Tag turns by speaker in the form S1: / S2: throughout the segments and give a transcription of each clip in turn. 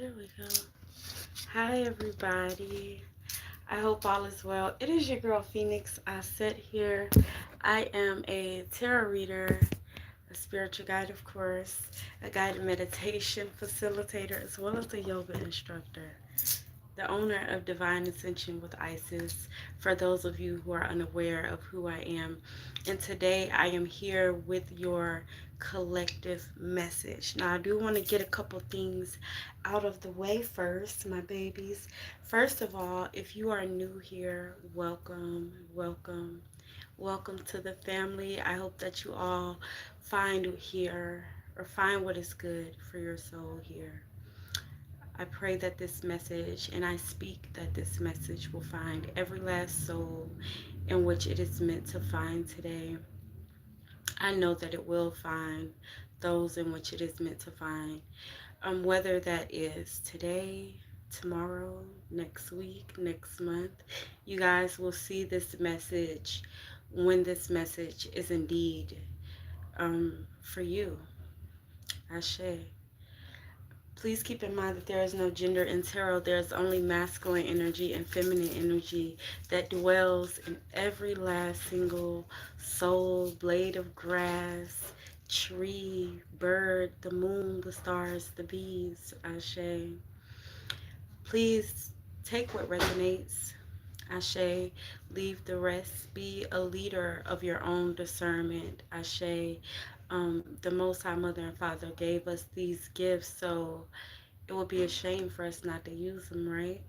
S1: There we go. Hi, everybody. I hope all is well. It is your girl Phoenix. I sit here. I am a tarot reader, a spiritual guide, of course, a guided meditation facilitator, as well as a yoga instructor. The owner of Divine Ascension with Isis, for those of you who are unaware of who I am. And today I am here with your collective message. Now, I do want to get a couple things out of the way first, my babies. First of all, if you are new here, welcome, welcome. Welcome to the family. I hope that you all find here or find what is good for your soul here. I pray that this message, and I speak that this message will find every last soul in which it is meant to find today. I know that it will find those in which it is meant to find, whether that is today, tomorrow, next week, next month. You guys will see this message when this message is indeed for you. Ashe. Please keep in mind that there is no gender in tarot. There is only masculine energy and feminine energy that dwells in every last single soul, blade of grass, tree, bird, the moon, the stars, the bees. Ashe. Please take what resonates. Ashe. Leave the rest. Be a leader of your own discernment. Ashe. The Most High Mother and Father gave us these gifts, so it would be a shame for us not to use them, right?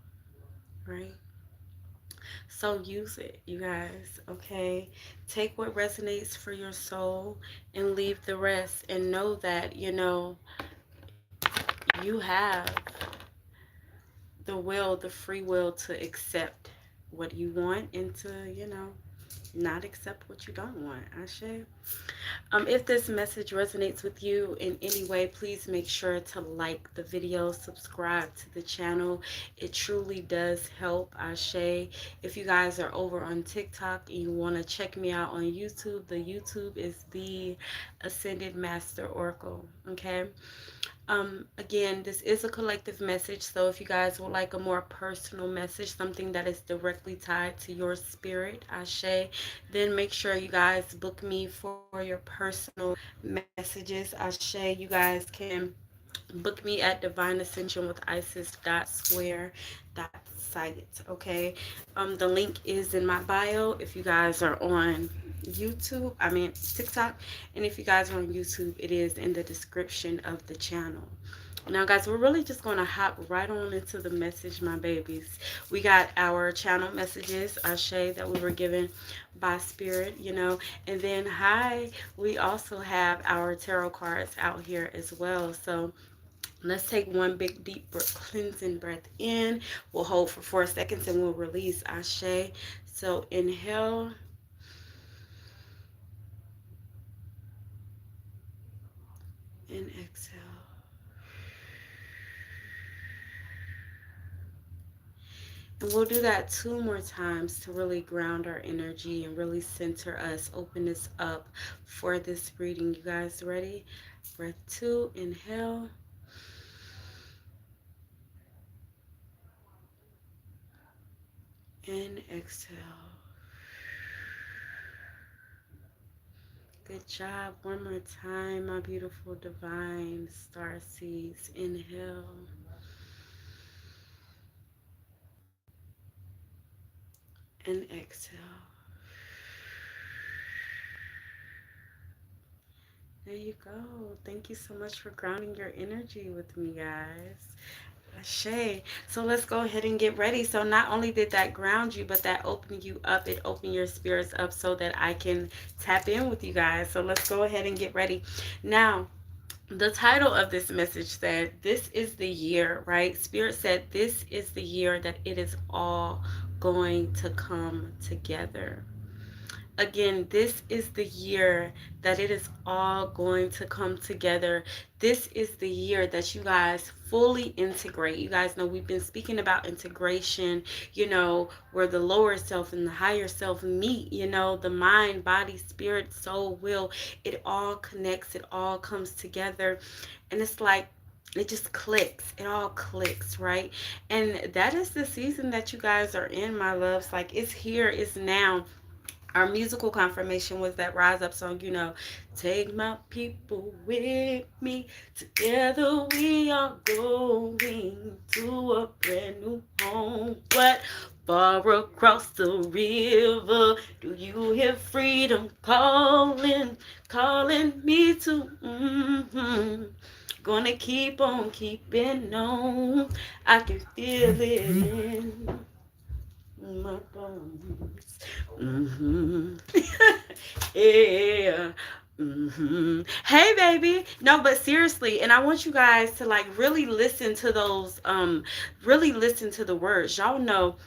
S1: Right? So use it, you guys, okay? Take what resonates for your soul and leave the rest, and know that, you have the will, the free will to accept what you want and to, not accept what you don't want. Ashe. If this message resonates with you in any way, please make sure to like the video, subscribe to the channel. It truly does help. Ashe. If you guys are over on TikTok and you want to check me out on YouTube, the YouTube is the Ascended Master Oracle. Okay. Again, this is a collective message, so if you guys would like a more personal message, something that is directly tied to your spirit, Ashe, then make sure you guys book me for your personal messages. Ashe, you guys can book me at Divine Ascension with Isis.square.site. Okay, the link is in my bio if you guys are on TikTok, and if you guys are on YouTube, it is in the description of the channel. Now, guys, we're really just going to hop right on into the message, my babies. We got our channel messages, Ashe, that we were given by Spirit, and then, hi, we also have our tarot cards out here as well. So let's take one big, deep, cleansing breath in. We'll hold for 4 seconds and we'll release, Ashe. So inhale. And exhale. And we'll do that 2 more times to really ground our energy and really center us, open us up for this reading. You guys ready? Breath 2, inhale. And exhale. Good job. One more time, my beautiful divine star seeds. Inhale. And exhale. There you go. Thank you so much for grounding your energy with me, guys. Ashe. So let's go ahead and get ready. So not only did that ground you, but that opened you up. It opened your spirits up so that I can tap in with you guys. So let's go ahead and get ready. Now, the title of this message said, this is the year, right? Spirit said, this is the year that it is all going to come together. Again, this is the year that it is all going to come together. This is the year that you guys fully integrate. You guys know we've been speaking about integration, where the lower self and the higher self meet, the mind, body, spirit, soul, will. It all connects, it all comes together. And it's like it just clicks. It all clicks, right? And that is the season that you guys are in, my loves. Like, it's here, it's now. Our musical confirmation was that Rise Up song, take my people with me. Together we are going to a brand new home. What? Far across the river, do you hear freedom calling, calling me to? Gonna keep on keeping on. I can feel it in my bones. Yeah. Hey, baby. No, but seriously, and I want you guys to like really listen to those, really listen to the words. Y'all know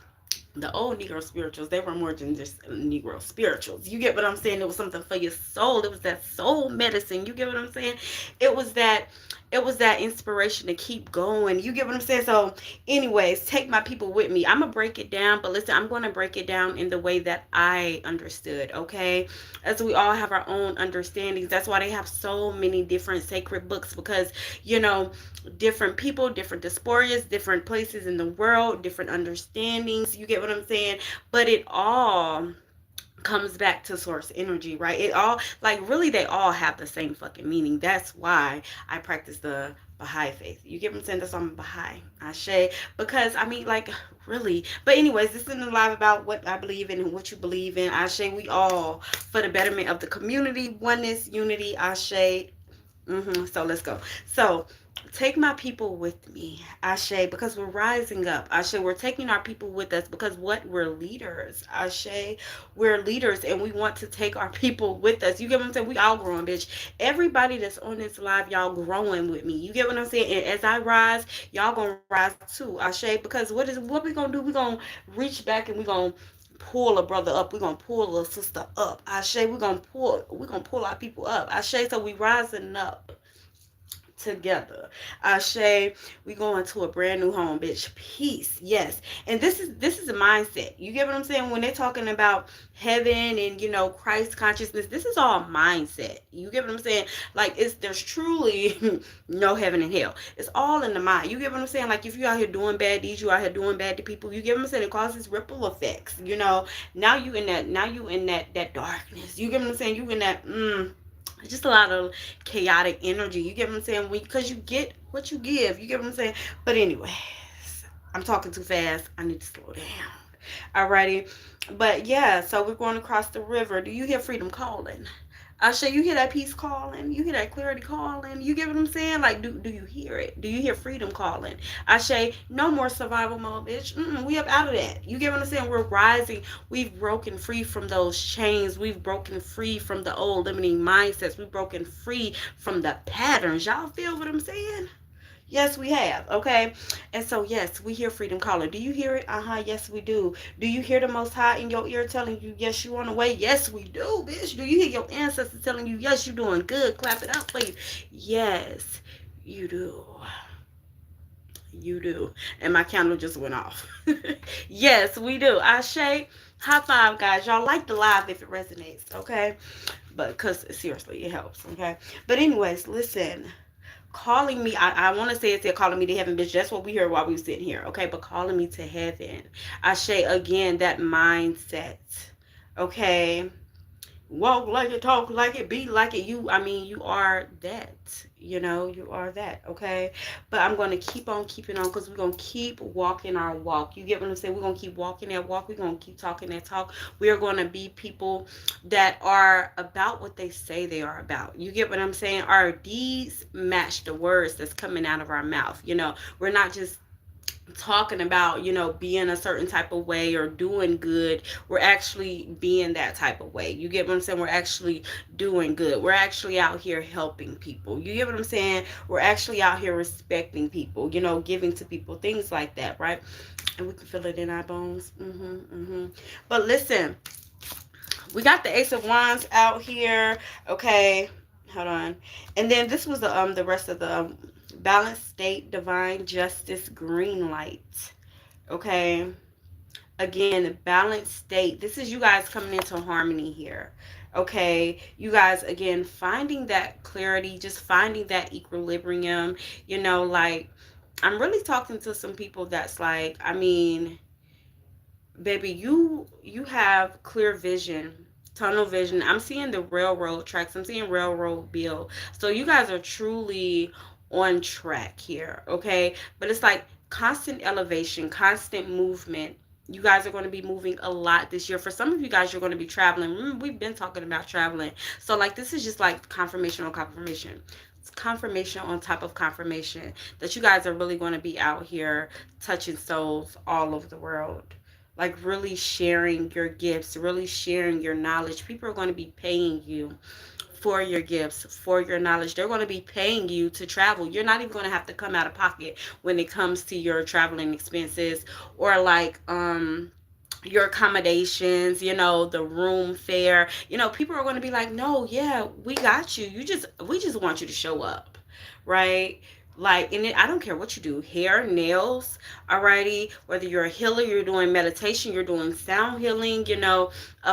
S1: the old Negro spirituals, they were more than just Negro spirituals. You get what I'm saying? It was something for your soul. It was that soul medicine. You get what I'm saying? It was that it was that inspiration to keep going. You get what I'm saying? So, anyways, take my people with me. I'm gonna break it down, but listen, I'm gonna break it down in the way that I understood, okay? As we all have our own understandings. That's why they have so many different sacred books, because you know different people, different diasporas, different places in the world, different understandings. You get what I'm saying? But it all comes back to source energy, right? It all, like, really, they all have the same fucking meaning. That's why I practice the Baha'i faith. You get what I'm saying? That's why I'm Baha'i. Ashe. Because, I mean, like, really. But anyways, this isn't live about what I believe in and what you believe in. Ashe. We all, for the betterment of the community, oneness, unity, Ashe. So let's go. So take my people with me, Ashe, because we're rising up. Ashe, we're taking our people with us because what? We're leaders. Ashe, we're leaders and we want to take our people with us. You get what I'm saying? We all growing, bitch. Everybody that's on this live, y'all growing with me. You get what I'm saying? And as I rise, y'all gonna rise too, Ashe, because what we gonna do? We gonna reach back and we gonna pull a brother up. We're gonna pull a sister up. Ashe, we're gonna pull our people up. Ashe, so we rising up together. Ashe, we going to a brand new home, bitch. Peace. Yes. And this is a mindset. You get what I'm saying? When they're talking about heaven and Christ consciousness, this is all mindset. You get what I'm saying? Like, there's truly no heaven and hell. It's all in the mind. You get what I'm saying? Like, if you out here doing bad deeds, you out here doing bad to people, you get what I'm saying? It causes ripple effects. Now you in that darkness. You get what I'm saying? You in that just a lot of chaotic energy. You get what I'm saying? Because you get what you give. You get what I'm saying? But anyways, I'm talking too fast. I need to slow down. Alrighty. But yeah, so we're going across the river. Do you hear freedom calling? Asha, you hear that peace calling? You hear that clarity calling? You get what I'm saying? Like, do you hear it? Do you hear freedom calling? Asha, no more survival mode, bitch. We up out of that. You get what I'm saying? We're rising. We've broken free from those chains. We've broken free from the old limiting mindsets. We've broken free from the patterns. Y'all feel what I'm saying? Yes, we have. Okay. And so, yes, we hear freedom calling. Do you hear it? Yes, we do. Do you hear the Most High in your ear telling you, yes, you on the way? Yes, we do, bitch. Do you hear your ancestors telling you, yes, you're doing good? Clap it up, please. Yes, you do. You do. And my candle just went off. Yes, we do. Ashe, high five, guys. Y'all like the live if it resonates, okay? But, because, seriously, it helps, okay? But anyways, listen. Calling me, I want to say it's calling me to heaven, bitch. That's what we heard while we were sitting here, okay? But calling me to heaven. Ashe, again, that mindset, okay? Walk like it, talk like it, be like it. You are that. You are that, okay? But I'm going to keep on keeping on because we're going to keep walking our walk. You get what I'm saying? We're going to keep walking that walk. We're going to keep talking that talk. We are going to be people that are about what they say they are about. You get what I'm saying? Our deeds match the words that's coming out of our mouth. We're not just talking about being a certain type of way or doing good. We're actually being that type of way. You get what I'm saying? We're actually doing good. We're actually out here helping people. You get what I'm saying? We're actually out here respecting people, giving to people, things like that, right? And we can feel it in our bones. But listen, we got the Ace of Wands out here, okay? Hold on. And then this was the rest of the balanced state, divine justice, green light. Okay. Again, balanced state. This is you guys coming into harmony here. Okay, you guys, again, finding that clarity, just finding that equilibrium, like I'm really talking to some people that's like, I mean, baby, you have clear vision, tunnel vision. I'm seeing the railroad tracks. I'm seeing railroad bill. So you guys are truly on track here, okay? But it's like constant elevation, constant movement. You guys are going to be moving a lot this year. For some of you guys, you're going to be traveling. We've been talking about traveling. So like this is just like confirmation on confirmation. It's confirmation on top of confirmation that you guys are really going to be out here touching souls all over the world, like really sharing your gifts, really sharing your knowledge. People are going to be paying you for your gifts, for your knowledge. They're going to be paying you to travel. You're not even going to have to come out of pocket when it comes to your traveling expenses, or like your accommodations, the room fare. People are going to be like, no, yeah, we got you. We just want you to show up, right? Like, and I don't care what you do, hair, nails, alrighty, whether you're a healer, you're doing meditation, you're doing sound healing,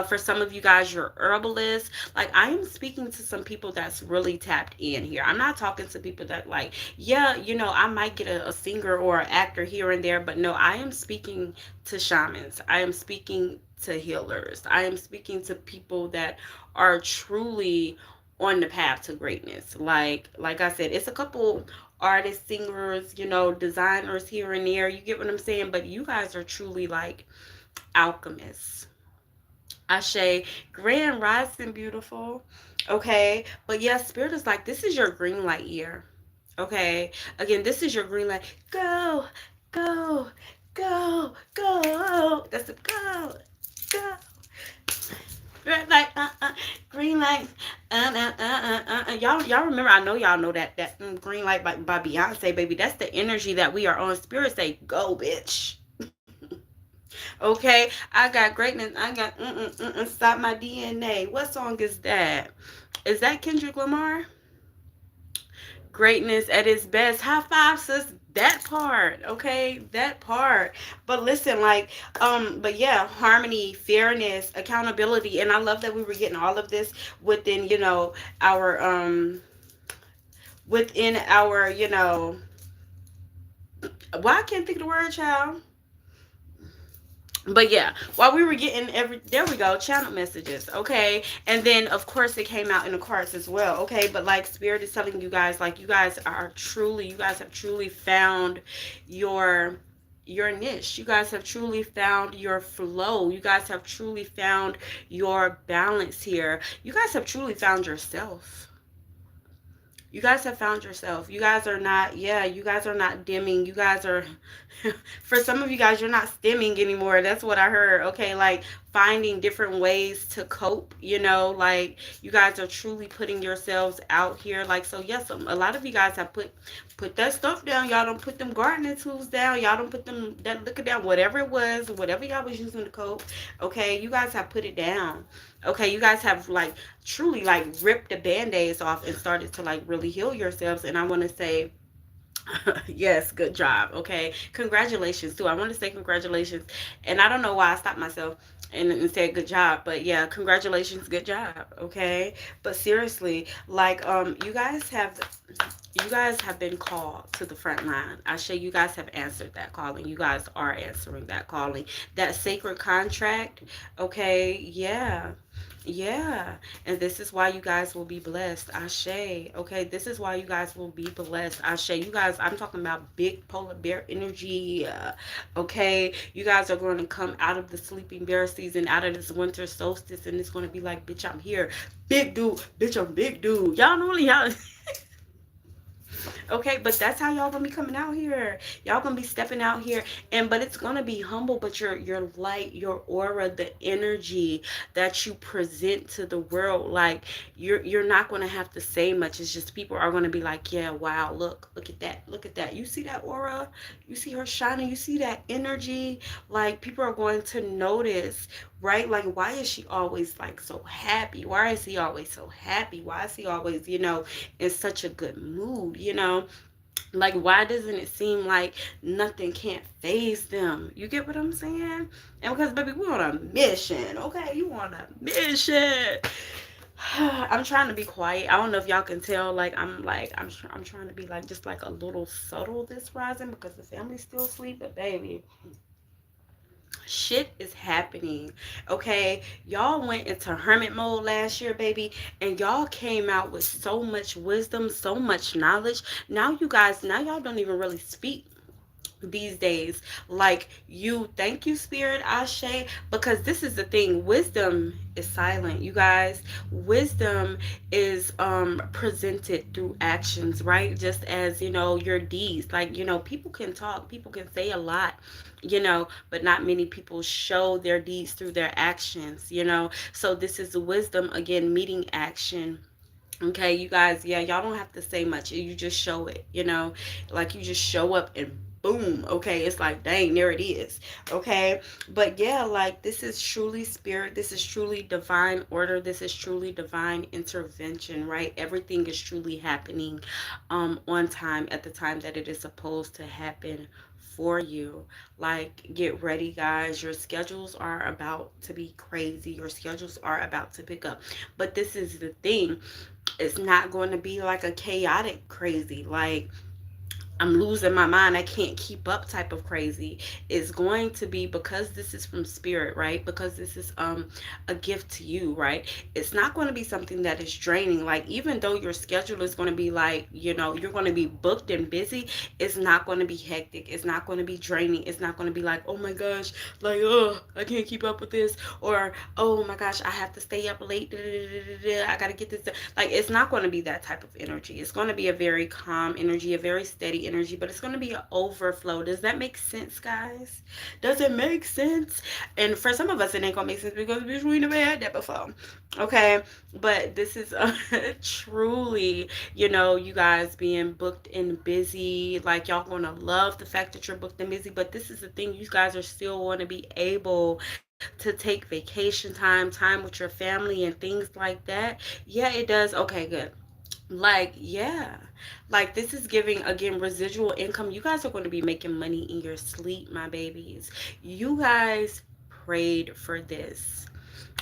S1: for some of you guys, you're herbalists. Like, I am speaking to some people that's really tapped in here. I'm not talking to people that like, yeah, I might get a singer or an actor here and there, but no, I am speaking to shamans. I am speaking to healers. I am speaking to people that are truly on the path to greatness. Like I said, it's a couple artists, singers, designers here and there. You get what I'm saying? But you guys are truly like alchemists. Ashe, grand rising, beautiful. Okay, but yeah, spirit is like, this is your green light year. Okay, again, this is your green light. Go, go, go, go. That's a go, go. Red light, green light, Y'all remember? I know y'all know that green light by Beyonce, baby. That's the energy that we are on. Spirit say, go, bitch. Okay, I got greatness. I got stop my DNA. What song is that? Is that Kendrick Lamar? Greatness at its best. High five, sis. That part, okay, that part. But listen, like, but yeah, harmony, fairness, accountability, and I love that we were getting all of this within, our within our, well, I can't think of the word, child. But yeah, while we were getting there we go, channel messages, okay? And then of course it came out in the cards as well, okay? But like spirit is telling you guys, like, you guys have truly found your niche. You guys have truly found your flow. You guys have truly found your balance here. You guys have truly found yourself. You guys have found yourself. You guys are not, yeah, you guys are not dimming. You guys are, for some of you guys, you're not stimming anymore. That's what I heard. Okay, like finding different ways to cope, like you guys are truly putting yourselves out here. Like, so yes, a lot of you guys have put that stuff down. Y'all don't put them gardening tools down. Y'all don't put them, that liquor down, whatever it was, whatever y'all was using to cope. Okay, you guys have put it down. Okay, you guys have like truly like ripped the band-aids off and started to like really heal yourselves. And I want to say, yes, good job. Okay, congratulations too. I want to say congratulations, and I don't know why I stopped myself and said good job, but yeah, congratulations, good job. Okay, but seriously, like you guys have been called to the front line. I say you guys have answered that calling. You guys are answering that calling. That sacred contract. Okay, yeah. Yeah, and this is why you guys will be blessed. Ashe. Okay, this is why you guys will be blessed. Ashe. You guys, I'm talking about big polar bear energy. Okay, you guys are going to come out of the sleeping bear season, out of this winter solstice, and it's going to be like, bitch, I'm here. Big dude, bitch, I'm big dude. Y'all know y'all. Okay, but that's how y'all gonna be coming out here. Y'all gonna be stepping out here, but it's gonna be humble. But your light, your aura, the energy that you present to the world, like you're not gonna have to say much. It's just people are gonna be like, yeah, wow, look at that, look at that. You see that aura? You see her shining? You see that energy? Like people are going to notice, right? Like, why is she always like so happy? Why is he always so happy? Why is he always, in such a good mood? Like, why doesn't it seem like nothing can't phase them? You get what I'm saying? And because, baby, we're on a mission, okay? You on a mission. I'm trying to be quiet. I don't know if y'all can tell. I'm trying to be like just like a little subtle this rising because the family's still asleep. But baby, shit is happening. Okay, y'all went into hermit mode last year, baby, and y'all came out with so much wisdom, so much knowledge. Now you guys, now y'all don't even really speak these days like you. Thank you, spirit, Ashe, because this is the thing, wisdom is silent, you guys. Wisdom is presented through actions, right? Just as, you know, your deeds. Like, you know, people can talk, people can say a lot, you know, but not many people show their deeds through their actions, you know. So this is wisdom again meeting action. Okay, you guys, yeah, y'all don't have to say much. You just show it, you know, like you just show up and boom, okay, it's like, dang, there it is, okay. But yeah, like this is truly spirit, this is truly divine order, this is truly divine intervention, right? Everything is truly happening on time at the time that it is supposed to happen for you. Like, get ready, guys. Your schedules are about to be crazy, your schedules are about to pick up. But this is the thing, it's not going to be like a chaotic crazy, like I'm losing my mind, I can't keep up type of crazy. Is going to be, because this is from spirit, right? Because this is a gift to you, right? It's not going to be something that is draining. Like, even though your schedule is going to be like, you know, you're going to be booked and busy, it's not going to be hectic. It's not going to be draining. It's not going to be like, oh my gosh, like, oh, I can't keep up with this, or oh my gosh, I have to stay up late. I got to get this done. Like, it's not going to be that type of energy. It's going to be a very calm energy, a very steady energy, but it's going to be an overflow. Does that make sense, guys? Does it make sense? And for some of us, it ain't going to make sense because we never had that before. Okay, but this is truly, you know, you guys being booked and busy. Like, y'all going to love the fact that you're booked and busy, but this is the thing, you guys are still going to be able to take vacation time with your family and things like that. Yeah, it does. Okay, good. Like, yeah, like this is giving again residual income. You guys are going to be making money in your sleep, my babies. You guys prayed for this.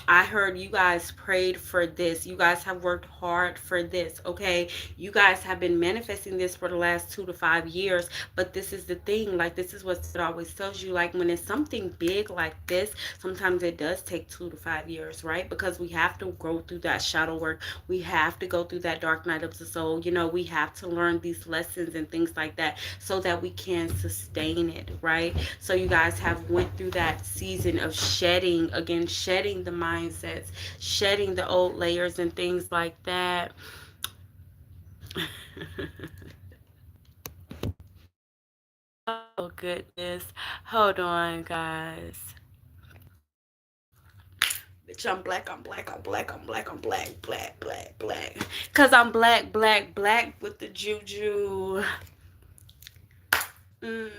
S1: I heard you guys prayed for this. You guys have worked hard for this, okay? You guys have been manifesting this for the last 2 to 5 years, but this is the thing. Like, this is what it always tells you. Like, when it's something big like this, sometimes it does take 2 to 5 years, right? Because we have to go through that shadow work. We have to go through that dark night of the soul. You know, we have to learn these lessons and things like that so that we can sustain it, right? So you guys have went through that season of shedding, again, shedding the mindsets, shedding the old layers and things like that. Oh goodness. Hold on, guys. Bitch, I'm black, I'm black, I'm black, I'm black, I'm black, black, black, black. Cause I'm black, black, black with the juju. Mm.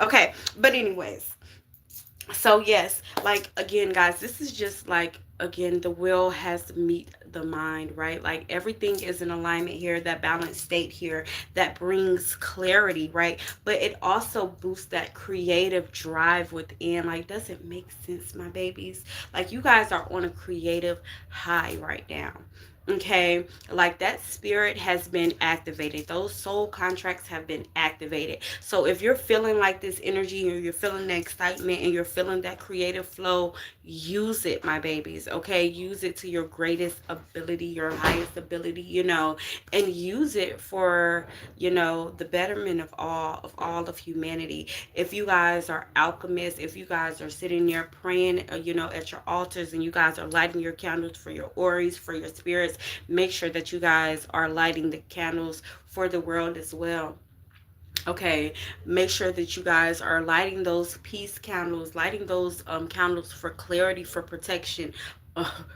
S1: Okay, but anyways, so yes, like again, guys, this is just like, again, the will has to meet the mind, right? Like, everything is in alignment here, that balanced state here, that brings clarity, right? But it also boosts that creative drive within. Like, does it make sense, my babies? Like, you guys are on a creative high right now. Okay, like that spirit has been activated, those soul contracts have been activated. So if you're feeling like this energy, or you're feeling the excitement, and you're feeling that creative flow, use it, my babies. Okay, use it to your greatest ability, your highest ability, you know, and use it for, you know, the betterment of all of humanity. If you guys are alchemists, if you guys are sitting there praying, you know, at your altars, and you guys are lighting your candles for your auras, for your spirits, make sure that you guys are lighting the candles for the world as well. Okay, make sure that you guys are lighting those peace candles, lighting those candles for clarity, for protection,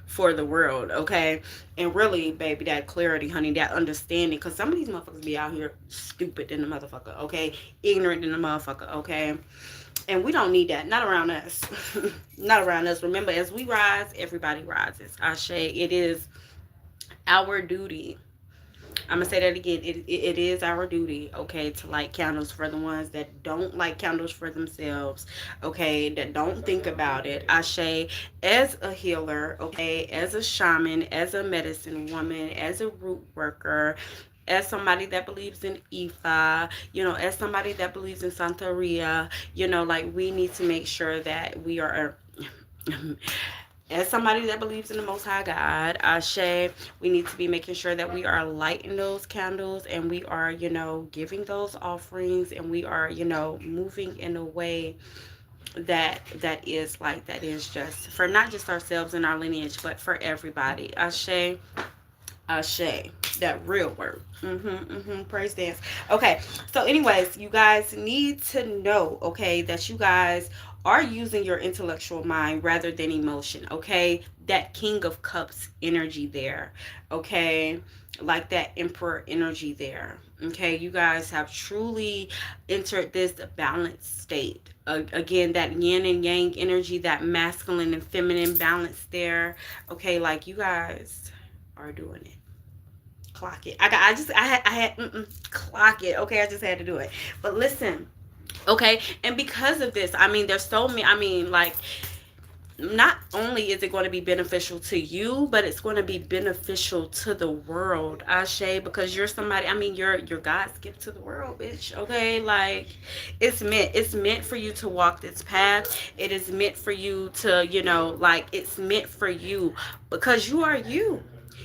S1: for the world. Okay, and really, baby, that clarity, honey, that understanding, because some of these motherfuckers be out here stupid in the motherfucker. Okay, ignorant in the motherfucker. Okay, and we don't need that, not around us. Not around us. Remember, as we rise, everybody rises. Ashe, it is our duty, I'm gonna say that again. It is our duty, okay, to light candles for the ones that don't light candles for themselves, okay, that don't think about it. Ashe, as a healer, okay, as a shaman, as a medicine woman, as a root worker, as somebody that believes in Ifa, as somebody that believes in Santeria, like we need to make sure that we are as somebody that believes in the Most High God, Ashe, we need to be making sure that we are lighting those candles, and we are, giving those offerings, and we are, moving in a way that is just for not just ourselves and our lineage, but for everybody. Ashe, Ashe, that real word. Praise dance. Okay, so anyways, you guys need to know, okay, that you guys are using your intellectual mind rather than emotion, okay? That King of Cups energy there, okay? Like that Emperor energy there, okay? You guys have truly entered this balanced state. Again, that yin and yang energy, that masculine and feminine balance there, okay? Like you guys are doing it. Clock it. Clock it. Okay, I just had to do it. But listen, okay, and because of this, I mean, there's so many, I mean, like, not only is it going to be beneficial to you, but it's going to be beneficial to the world, Ashe, because you're somebody, I mean, you're God's gift to the world, bitch, okay? Like, it's meant for you to walk this path. It is meant for you to, like, it's meant for you because you are you.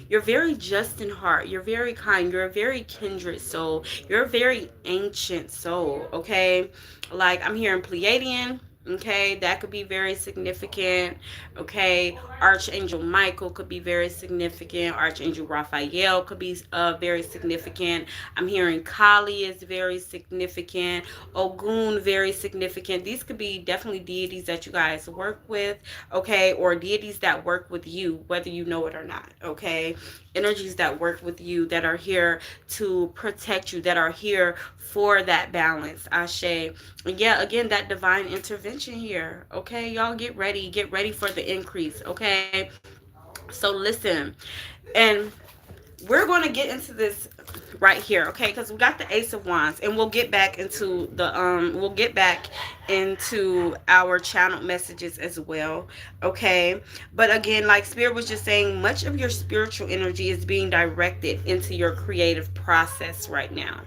S1: You're very just in heart. You're very kind. You're a very kindred soul. You're a very ancient soul, okay? Like, I'm hearing Pleiadian, okay? That could be very significant, okay? Archangel Michael could be very significant. Archangel Raphael could be very significant. I'm hearing Kali is very significant. Ogun, very significant. These could be definitely deities that you guys work with, okay? Or deities that work with you, whether you know it or not, okay? Energies that work with you, that are here to protect you, that are here for that balance. Ashe. And yeah, again, that divine intervention here, okay? Y'all get ready for the increase, okay? So listen, and we're going to get into this right here, okay? Because we got the Ace of Wands, and we'll get back into our channel messages as well, okay? But again, like Spirit was just saying, much of your spiritual energy is being directed into your creative process right now.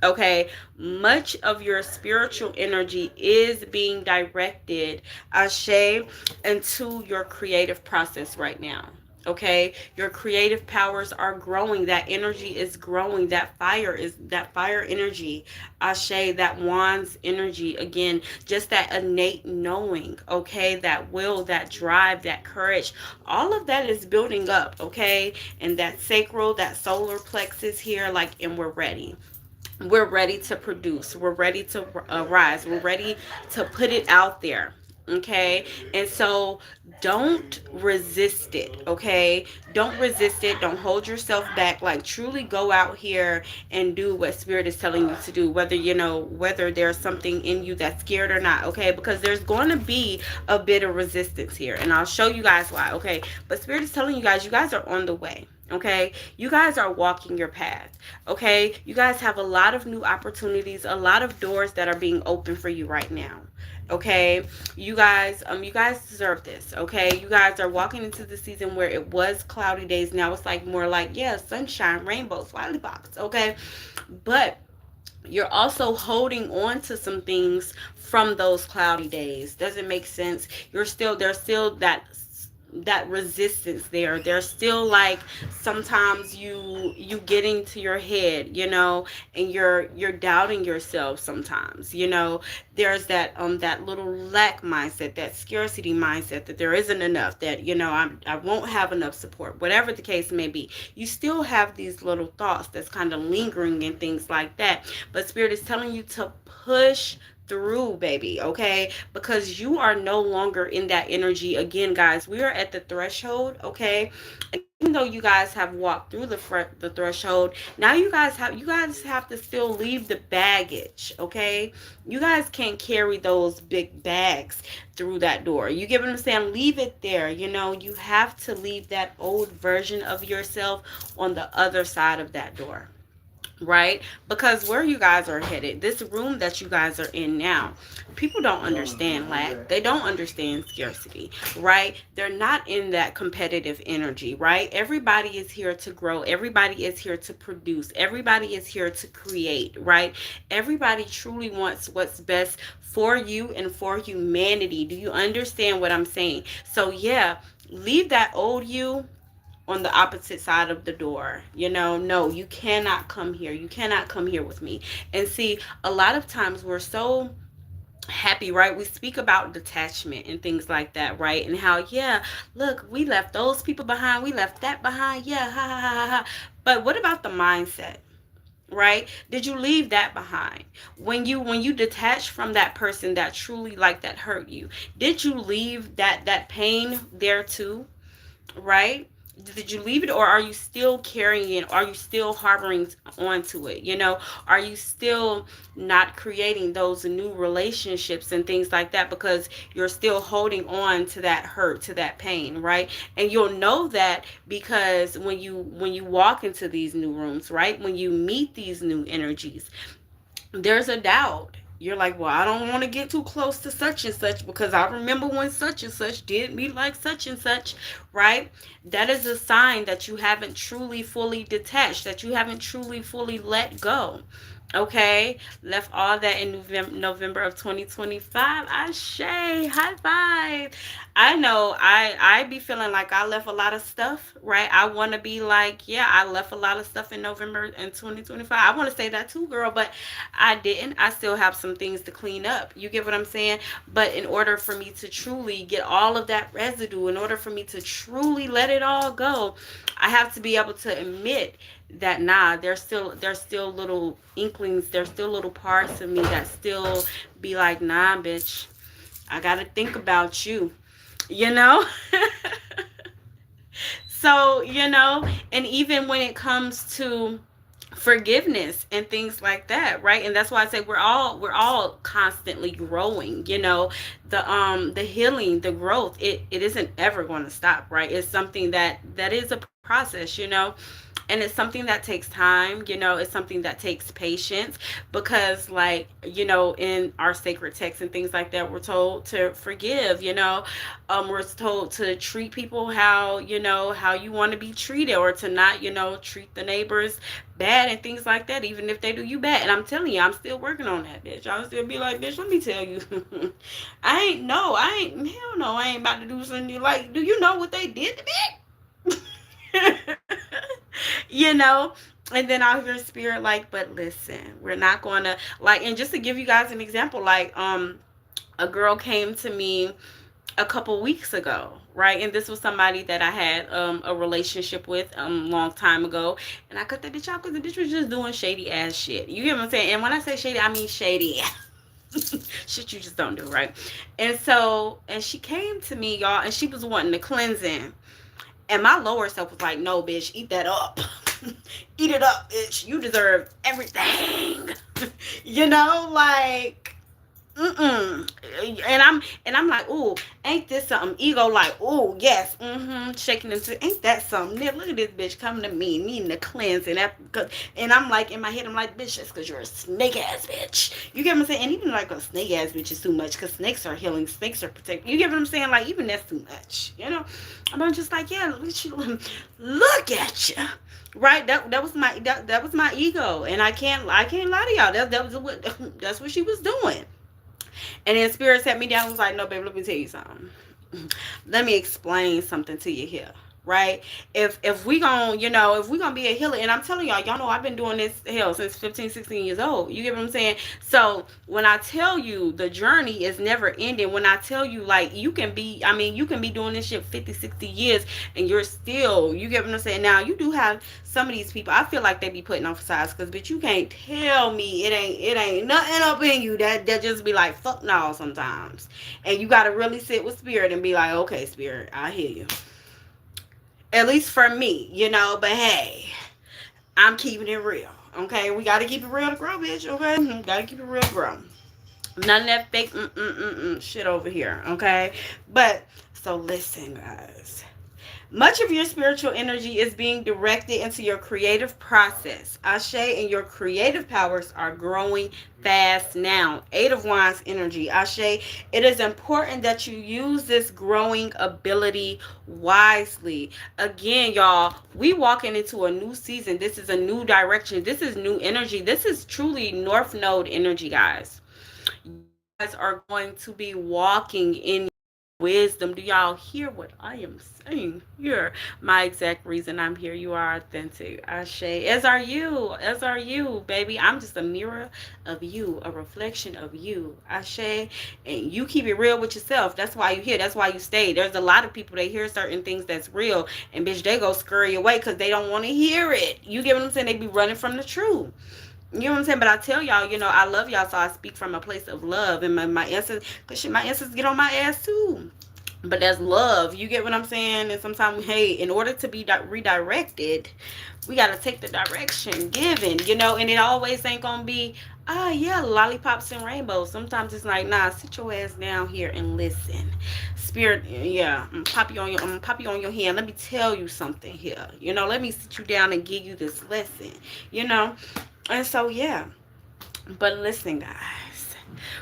S1: Okay, much of your spiritual energy is being directed, Ashe, into your creative process right now. Okay, your creative powers are growing. That energy is growing. That fire energy, Ashe, that Wands energy. Again, just that innate knowing. Okay, that will, that drive, that courage. All of that is building up. Okay, and that sacral, that solar plexus here, like, and we're ready. We're ready to produce. We're ready to rise. We're ready to put it out there. Okay, and so don't resist it. Okay, don't resist it. Don't hold yourself back. Like, truly go out here and do what Spirit is telling you to do, whether there's something in you that's scared or not. Okay, because there's going to be a bit of resistance here, and I'll show you guys why. Okay, but Spirit is telling you guys are on the way. Okay, you guys are walking your path. Okay, you guys have a lot of new opportunities, a lot of doors that are being opened for you right now. Okay, you guys deserve this. Okay, you guys are walking into the season where it was cloudy days. Now it's like more like, yeah, sunshine, rainbows, lollipops. Okay, but you're also holding on to some things from those cloudy days. Doesn't make sense. There's still that resistance there. There's still, like, sometimes you get into your head, and you're doubting yourself sometimes. There's that little lack mindset, that scarcity mindset, that there isn't enough, that I won't have enough support, whatever the case may be. You still have these little thoughts that's kind of lingering and things like that, but Spirit is telling you to push through, baby, okay? Because you are no longer in that energy. Again, guys, we are at the threshold, okay? And even though you guys have walked through the threshold, now you guys have to still leave the baggage, okay? You guys can't carry those big bags through that door. You get what I'm saying? Leave it there. You have to leave that old version of yourself on the other side of that door. right? Because where you guys are headed, this room that you guys are in now, people don't understand lack. They don't understand scarcity, right? They're not in that competitive energy, right? Everybody is here to grow. Everybody is here to produce. Everybody is here to create, right? Everybody truly wants what's best for you and for humanity. Do you understand what I'm saying? So yeah, leave that old you on the opposite side of the door. No, you cannot come here. You cannot come here with me. And see, a lot of times we're so happy, right? We speak about detachment and things like that, right? And how, yeah, look, we left those people behind. We left that behind. Yeah, ha ha ha ha. Ha. But what about the mindset? Right? Did you leave that behind? When you detach from that person that truly like that hurt you, did you leave that pain there too? Right? Did you leave it, or are you still carrying it? Are you still harboring onto it? Are you still not creating those new relationships and things like that because you're still holding on to that hurt, to that pain, right? And you'll know that because when you walk into these new rooms, right? When you meet these new energies, there's a doubt. You're like, well, I don't want to get too close to such and such because I remember when such and such did me like such and such, right? That is a sign that you haven't truly fully detached, that you haven't truly fully let go. Okay, left all that in November of 2025. Ashe, high five. I know I be feeling like I left a lot of stuff, right? I want to be like, yeah, I left a lot of stuff in November in 2025. I want to say that too, girl, but I didn't. I still have some things to clean up. You get what I'm saying? But in order for me to truly get all of that residue, in order for me to truly let it all go, I have to be able to admit that nah, there's still little inklings, there's still little parts of me that still be like, nah, bitch, I gotta think about you, you know? So, and even when it comes to forgiveness and things like that, right? And that's why I say we're all constantly growing. The healing, the growth, it isn't ever going to stop, right? It's something that is a process, and it's something that takes time. It's something that takes patience, because like, in our sacred texts and things like that, we're told to forgive. We're told to treat people how you want to be treated, or to not treat the neighbors bad and things like that, even if they do you bad. And I'm telling you, I'm still working on that, bitch. I'll still be like, bitch, let me tell you. Hell no, I ain't about to do something like, do you know what they did to me? you know and then I'll hear spirit like, but listen, we're not gonna, like, and just to give you guys an example, like, a girl came to me a couple weeks ago, right? And this was somebody that I had a relationship with long time ago, and I cut that bitch out because the bitch was just doing shady ass shit. You get what I'm saying? And when I say shady, I mean shady. Shit you just don't do, right? And she came to me, y'all, and she was wanting to cleansing. And my lower self was like, no, bitch, eat that up. Eat it up, bitch. You deserve everything. Like, mm-mm. And I'm like, ooh, ain't this something? Ego like, ooh, yes, shaking into, ain't that something? Look at this bitch coming to me, needing to cleanse, and I'm like, in my head, I'm like, bitch, that's because you're a snake ass bitch. You get what I'm saying? And even like a snake ass bitch is too much, because snakes are healing, snakes are protecting. You get what I'm saying? Like, even that's too much, And I'm just like, yeah, look at you. Right, that was my ego, and I can't lie to y'all. That's what she was doing. And then spirit sat me down and was like, no, baby, let me tell you something. Let me explain something to you here. Right? If we gonna, if we gonna be a healer, and I'm telling y'all know I've been doing this hell since 15, 16 years old. You get what I'm saying? So when I tell you the journey is never ending, when I tell you, like, you can be doing this shit 50, 60 years and you're still, you get what I'm saying? Now, you do have some of these people, I feel like they be putting on facades, because bitch, you can't tell me it ain't nothing up in you that just be like, fuck no, sometimes. And you gotta really sit with spirit and be like, okay, spirit, I hear you. At least for me, but hey, I'm keeping it real. Okay, we gotta keep it real to grow, bitch. Okay, gotta keep it real to grow. None of that fake shit over here. Okay, but so listen, guys. Much of your spiritual energy is being directed into your creative process. Ashe, and your creative powers are growing fast now. Eight of Wands energy. Ashe, it is important that you use this growing ability wisely. Again, y'all, we walking into a new season. This is a new direction. This is new energy. This is truly North Node energy, guys. You guys are going to be walking in wisdom. Do y'all hear what I am saying here? My exact reason I'm here. You are authentic. Ashe. As are you. As are you, baby. I'm just a mirror of you, a reflection of you. Ashe. And you keep it real with yourself. That's why you here. That's why you stay. There's a lot of people that hear certain things that's real, and bitch, they go scurry away because they don't want to hear it. You get what I'm saying? They be running from the truth. You know what I'm saying? But I tell y'all, I love y'all, so I speak from a place of love. And my ancestors, because my ancestors get on my ass too. But that's love. You get what I'm saying? And sometimes, hey, in order to be redirected, we got to take the direction given, and it always ain't going to be, yeah, lollipops and rainbows. Sometimes it's like, nah, sit your ass down here and listen. Spirit, yeah, I'm gonna pop you on your hand. Let me tell you something here. Let me sit you down and give you this lesson, And so, yeah. But listen, guys.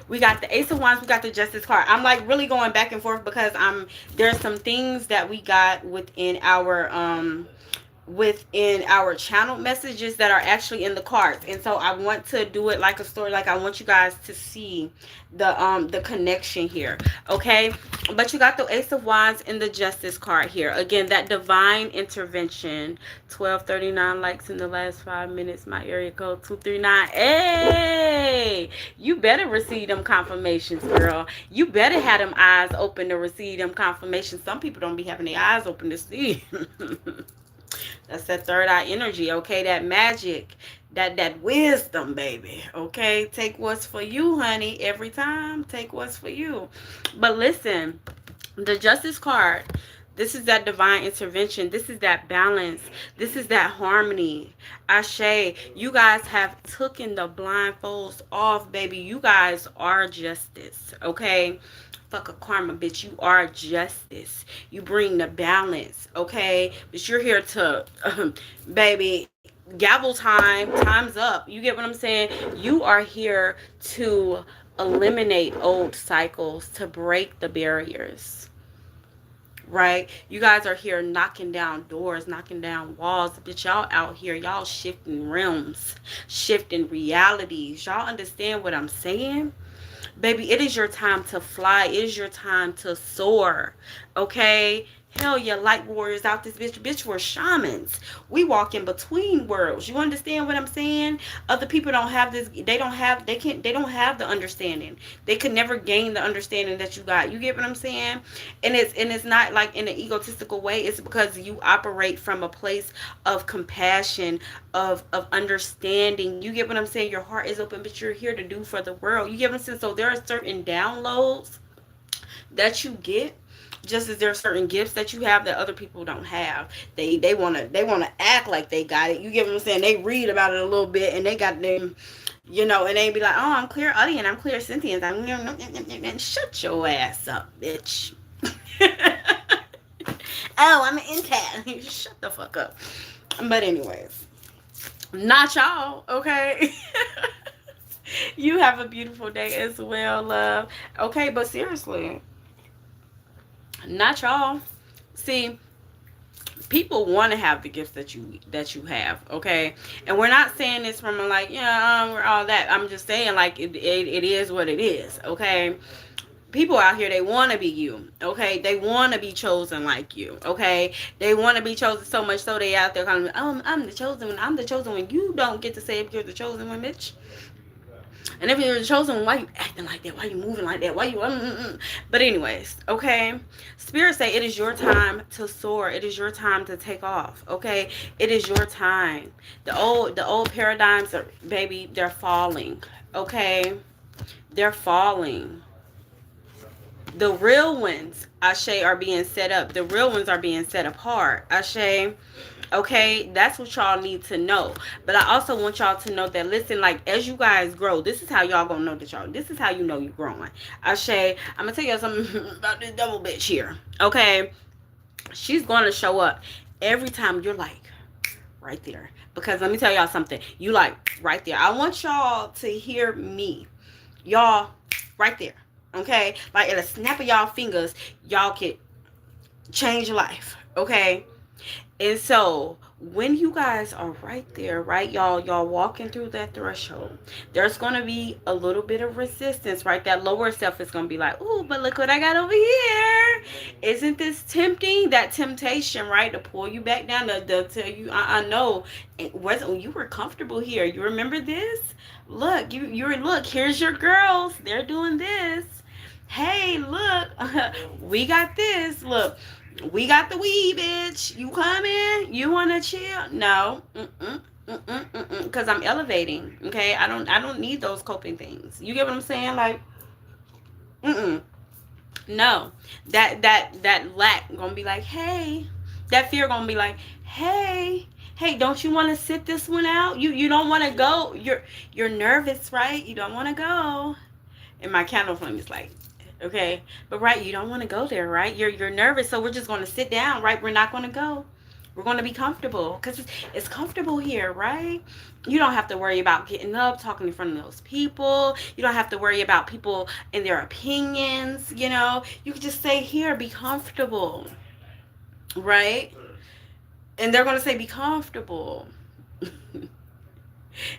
S1: We got the Ace of Wands. We got the Justice card. I'm like really going back and forth because there's some things that we got within our channel messages that are actually in the cards, and so I want to do it like a story. Like, I want you guys to see the connection here, okay? But you got the Ace of Wands and the Justice card here. Again, that divine intervention. 1239 likes in the last 5 minutes. My area code 239. Hey, you better receive them confirmations, girl. You better have them eyes open to receive them confirmations. Some people don't be having their eyes open to see. That's that third eye energy, okay? That magic, that wisdom, baby, okay? Take what's for you, honey. Every time, take what's for you. But listen, the Justice card, this is that divine intervention. This is that balance. This is that harmony. Ashe, you guys have taken the blindfolds off, baby. You guys are justice, okay? Fuck a karma, bitch. You are justice. You bring the balance, okay? But you're here to, baby, gavel time. Time's up. You get what I'm saying? You are here to eliminate old cycles, to break the barriers, right? You guys are here knocking down doors, knocking down walls. Bitch, y'all out here, y'all shifting realms, shifting realities. Y'all understand what I'm saying? Baby, it is your time to fly. It is your time to soar. Okay? Hell yeah, light warriors out this bitch. Bitch, we're shamans. We walk in between worlds. You understand what I'm saying? Other people don't have this. They don't have the understanding. They could never gain the understanding that you got. You get what I'm saying? And it's not like in an egotistical way. It's because you operate from a place of compassion, of understanding. You get what I'm saying? Your heart is open, but you're here to do for the world. You get what I'm saying? So there are certain downloads that you get, just as there are certain gifts that you have that other people don't have. They wanna act like they got it. You get what I'm saying? They read about it a little bit and they got them, and they be like, oh, I'm clear audience, I'm clear sentience. Shut your ass up, bitch. Oh, I'm an empath. Shut the fuck up. But anyways, not y'all, okay? You have a beautiful day as well, love. Okay, but seriously, not y'all. See, people want to have the gifts that you have, okay? And we're not saying this from a like, we're all that. I'm just saying, like, it is what it is, okay? People out here, they want to be you, okay? They want to be chosen like you, okay? They want to be chosen so much so they out there kind of, oh, I'm the chosen one. I'm the chosen one. You don't get to say if you're the chosen one, bitch. And if you're the chosen one, why you acting like that? Why you moving like that? Why you But anyways, okay? Spirit say it is your time to soar. It is your time to take off, okay? It is your time. The old paradigms are, baby, they're falling, okay? They're falling. The real ones, Ashe, are being set up. The real ones are being set apart, Ashe. Okay, that's what y'all need to know. But I also want y'all to know that, listen, like, as you guys grow, this is how y'all gonna know that y'all, this is how you know you're growing. Ashe, I'm gonna tell y'all something about this double bitch here, okay? She's going to show up every time you're like right there. Because let me tell y'all something. You like right there. I want y'all to hear me. Y'all right there. Okay? Like at a snap of y'all fingers, y'all can change your life. Okay? And so when you guys are right there, right, y'all walking through that threshold, there's gonna be a little bit of resistance, right? That lower self is gonna be like, "Ooh, but look what I got over here! Isn't this tempting?" That temptation, right, to pull you back down, to tell you, "I know, it wasn't. You were comfortable here. You remember this? Look, you're look. Here's your girls. They're doing this. Hey, look, we got this. Look." We got the weed, bitch. You coming? You wanna chill? No. Because I'm elevating. Okay. I don't need those coping things. You get what I'm saying? Like, no. That lack gonna be like, hey. That fear gonna be like, hey. Hey, don't you want to sit this one out? You don't want to go. You're nervous, right? You don't want to go. And my candle flame is like, okay, but right, you don't want to go there, right? You're nervous, so we're just going to sit down, right? We're not going to go. We're going to be comfortable because it's comfortable here, right? You don't have to worry about getting up, talking in front of those people. You don't have to worry about people and their opinions. You can just stay here, be comfortable, right? And they're going to say, be comfortable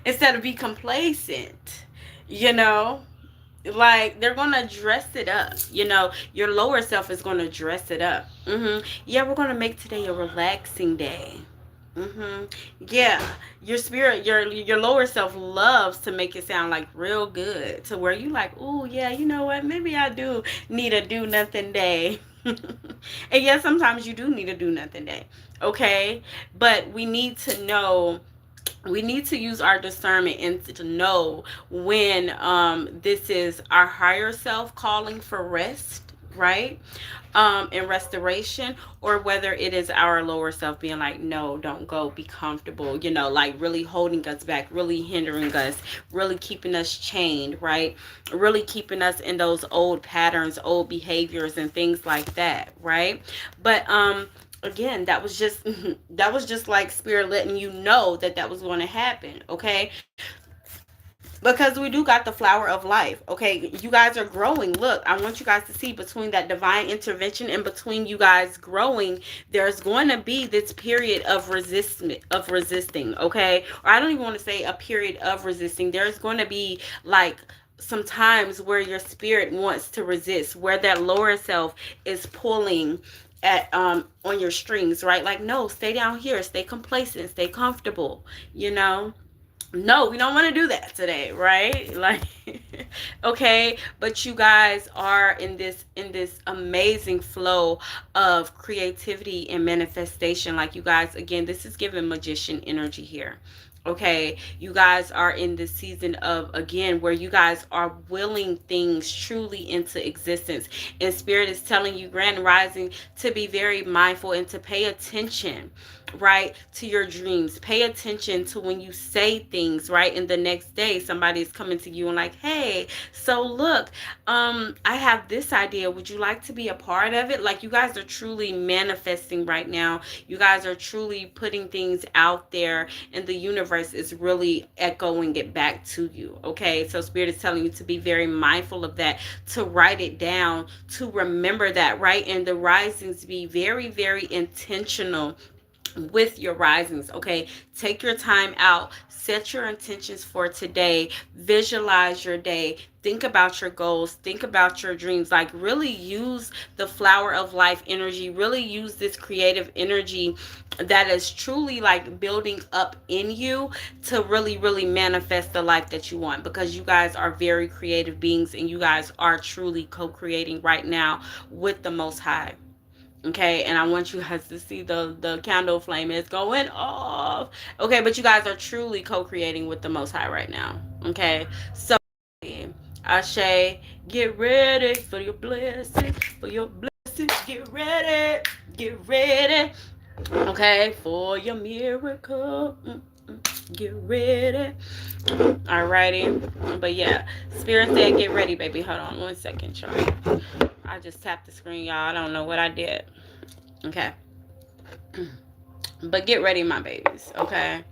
S1: instead of be complacent, like they're gonna dress it up. Your lower self is gonna dress it up. Yeah, we're gonna make today a relaxing day. Yeah, your spirit, your lower self loves to make it sound like real good, to where you like, oh yeah, you know what, maybe I do need a do nothing day. And yes, sometimes you do need a do nothing day. Okay, but we need to use our discernment and to know when this is our higher self calling for rest, right? And restoration, or whether it is our lower self being like, no, don't go, be comfortable, like really holding us back, really hindering us, really keeping us chained, right? Really keeping us in those old patterns, old behaviors and things like that, right? But again, that was just like spirit letting you know that was going to happen. Okay, because we do got the flower of life. Okay, you guys are growing. Look, I want you guys to see, between that divine intervention and between you guys growing, there's going to be this period of resisting. Okay, or I don't even want to say a period of resisting. There's going to be like some times where your spirit wants to resist, where that lower self is pulling at on your strings, right? Like, no, stay down here, stay complacent, stay comfortable. No, we don't want to do that today, right? Like, okay, but you guys are in this amazing flow of creativity and manifestation. Like, you guys, again, this is giving magician energy here. Okay, you guys are in this season of, again, where you guys are willing things truly into existence, and spirit is telling you, grand rising, to be very mindful and to pay attention, right, to your dreams. Pay attention to when you say things, right? And the next day somebody is coming to you and like, hey, so look, I have this idea, would you like to be a part of it? Like, you guys are truly manifesting right now. You guys are truly putting things out there, and the universe is really echoing it back to you. Okay, so spirit is telling you to be very mindful of that, to write it down, to remember that, right? And the risings, be very, very intentional with your risings. Okay, take your time out, set your intentions for today, visualize your day, think about your goals, think about your dreams. Like, really use the flower of life energy, really use this creative energy that is truly like building up in you, to really, really manifest the life that you want, because you guys are very creative beings, and you guys are truly co-creating right now with the Most High. Okay, and I want you guys to see the candle flame is going off. Okay, but you guys are truly co-creating with the Most High right now. Okay, so Ashe, get ready for your blessings, get ready, okay, for your miracle. Get ready. Alrighty, but yeah, spirit said get ready, baby. Hold on 1 second, y'all. I just tapped the screen, y'all. I don't know what I did. Okay. But get ready, my babies. Okay.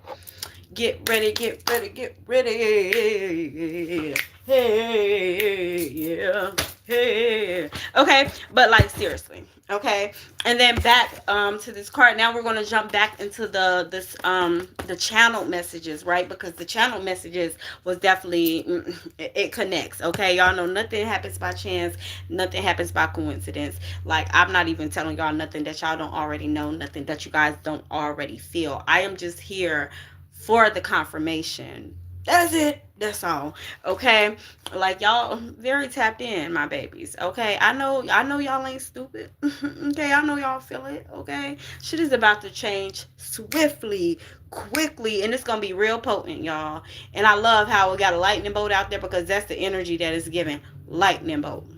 S1: Get ready, get ready, get ready. Hey, yeah. Hey. Okay, but like seriously. Okay. And then back to this card. Now we're going to jump back into the channel messages, right? Because the channel messages was definitely it connects. Okay? Y'all know nothing happens by chance, nothing happens by coincidence. Like, I'm not even telling y'all nothing that y'all don't already know, nothing that you guys don't already feel. I am just here for the confirmation. That's it. That's all. Okay. Like, y'all very tapped in, my babies. Okay. I know y'all ain't stupid. Okay. I know y'all feel it. Okay. Shit is about to change swiftly, quickly, and it's gonna be real potent, y'all. And I love how we got a lightning bolt out there, because that's the energy that is given. Lightning bolt.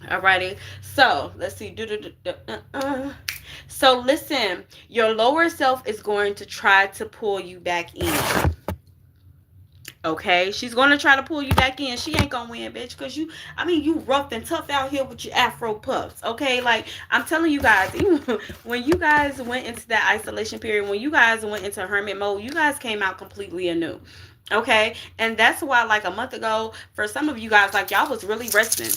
S1: Alrighty. So let's see. So listen, your lower self is going to try to pull you back in. Okay, she's gonna try to pull you back in. She ain't gonna win, bitch, because you rough and tough out here with your afro puffs. Okay, like, I'm telling you guys, even when you guys went into that isolation period, when you guys went into hermit mode, you guys came out completely anew. Okay, and that's why, like, a month ago, for some of you guys, like, y'all was really resting.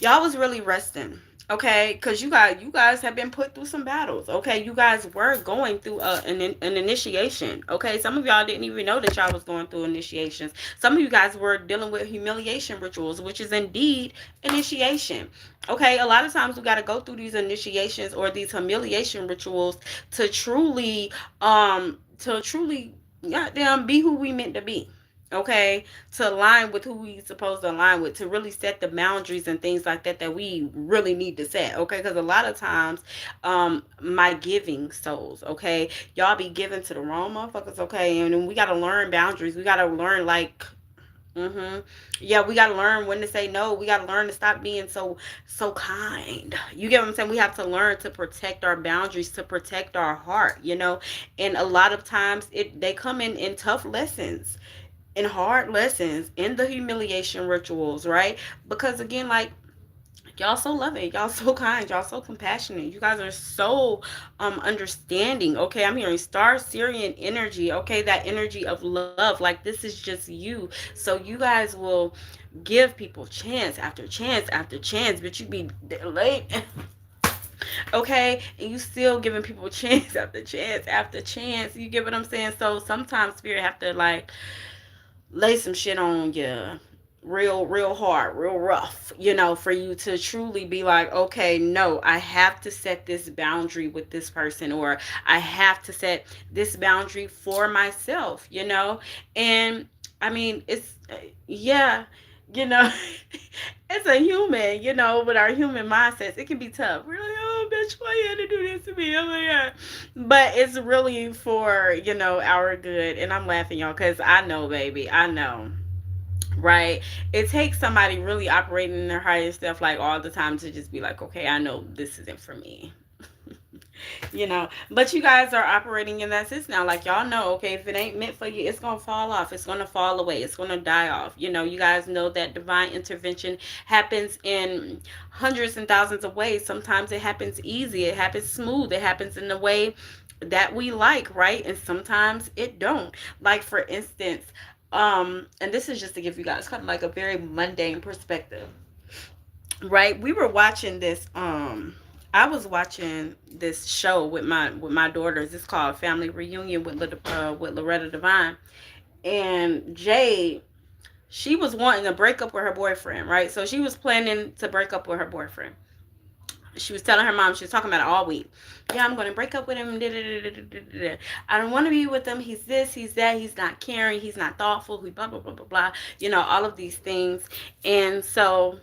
S1: Y'all was really resting. Okay, because you guys have been put through some battles. Okay, you guys were going through an initiation. Okay, some of y'all didn't even know that y'all was going through initiations. Some of you guys were dealing with humiliation rituals, which is indeed initiation. Okay, a lot of times we got to go through these initiations or these humiliation rituals to truly goddamn be who we meant to be. Okay, to align with who we supposed to align with, to really set the boundaries and things like that that we really need to set. Okay, because a lot of times my giving souls, okay, y'all be giving to the wrong motherfuckers. Okay, and then we got to learn boundaries. We got to learn, like, yeah, we got to learn when to say no. We got to learn to stop being so kind. You get what I'm saying? We have to learn to protect our boundaries, to protect our heart, and a lot of times they come in tough lessons, in hard lessons, in the humiliation rituals, right? Because again, like, y'all so loving, y'all so kind, y'all so compassionate, you guys are so understanding. Okay, I'm hearing star Syrian energy. Okay, that energy of love, like, this is just you. So you guys will give people chance after chance after chance, but you be late. Okay, and you still giving people chance after chance after chance. You get what I'm saying? So sometimes spirit have to, like, lay some shit on you real hard, real rough, for you to truly be like, okay, no, I have to set this boundary with this person, or I have to set this boundary for myself, and I mean, it's, yeah, you know, it's a human, with our human mindsets, it can be tough. We're like, oh, bitch, why you had to do this to me? Oh my God. But it's really for, our good. And I'm laughing, y'all, because I know, baby, I know. Right? It takes somebody really operating in their highest self, like, all the time, to just be like, okay, I know this isn't for me. But you guys are operating in that sense now, like, y'all know, okay, if it ain't meant for you, it's gonna fall off, it's gonna fall away, it's gonna die off. You guys know that divine intervention happens in hundreds and thousands of ways. Sometimes it happens easy, it happens smooth, it happens in the way that we like, right? And sometimes it don't. Like, for instance, and this is just to give you guys kind of like a very mundane perspective, right? We were watching this I was watching this show with my daughters. It's called Family Reunion with Loretta Devine. And Jade, she was wanting to break up with her boyfriend, right? So she was planning to break up with her boyfriend. She was telling her mom, she was talking about it all week. Yeah, I'm going to break up with him. I don't want to be with him. He's this, he's that. He's not caring. He's not thoughtful. He blah, blah, blah, blah, blah. All of these things. And so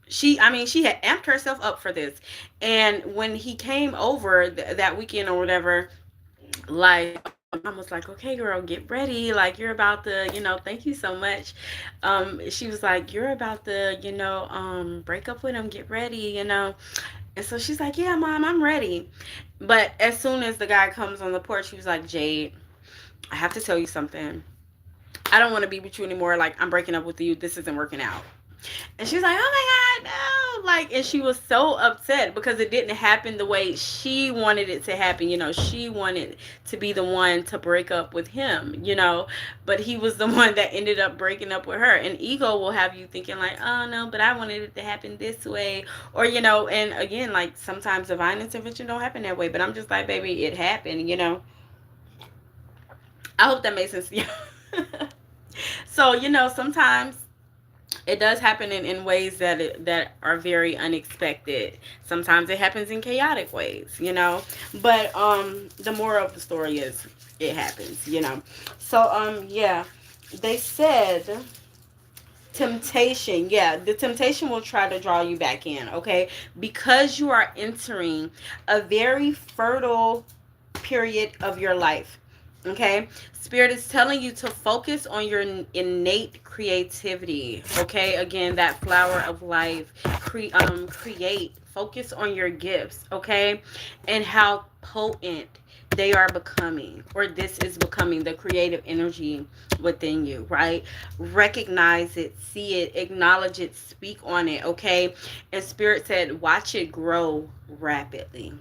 S1: she had amped herself up for this. And when he came over that weekend or whatever, like, mom was like, okay, girl, get ready. Like, you're about to, thank you so much. She was like, you're about to, break up with him. Get ready, And so she's like, yeah, mom, I'm ready. But as soon as the guy comes on the porch, she was like, Jade, I have to tell you something. I don't want to be with you anymore. Like, I'm breaking up with you. This isn't working out. And she was like, oh my God, no. Like, and she was so upset because it didn't happen the way she wanted it to happen. You know, she wanted to be the one to break up with him, you know, but he was the one that ended up breaking up with her. And ego will have you thinking, like, oh no, but I wanted it to happen this way. Or, you know, and again, like sometimes divine intervention don't happen that way. But I'm just like, baby, it happened, you know. I hope that makes sense to you. So, you know, sometimes it does happen in ways that are very unexpected. Sometimes it happens in chaotic ways, you know. But the moral of the story is it happens, you know. So yeah, they said temptation. Yeah, the temptation will try to draw you back in, okay? Because you are entering a very fertile period of your life. Okay, Spirit is telling you to focus on your innate creativity. Okay, again, that flower of life. Create. Focus on your gifts. Okay, and how potent they are becoming, or this is becoming, the creative energy within you. Right? Recognize it, see it, acknowledge it, speak on it. Okay, and Spirit said, watch it grow rapidly.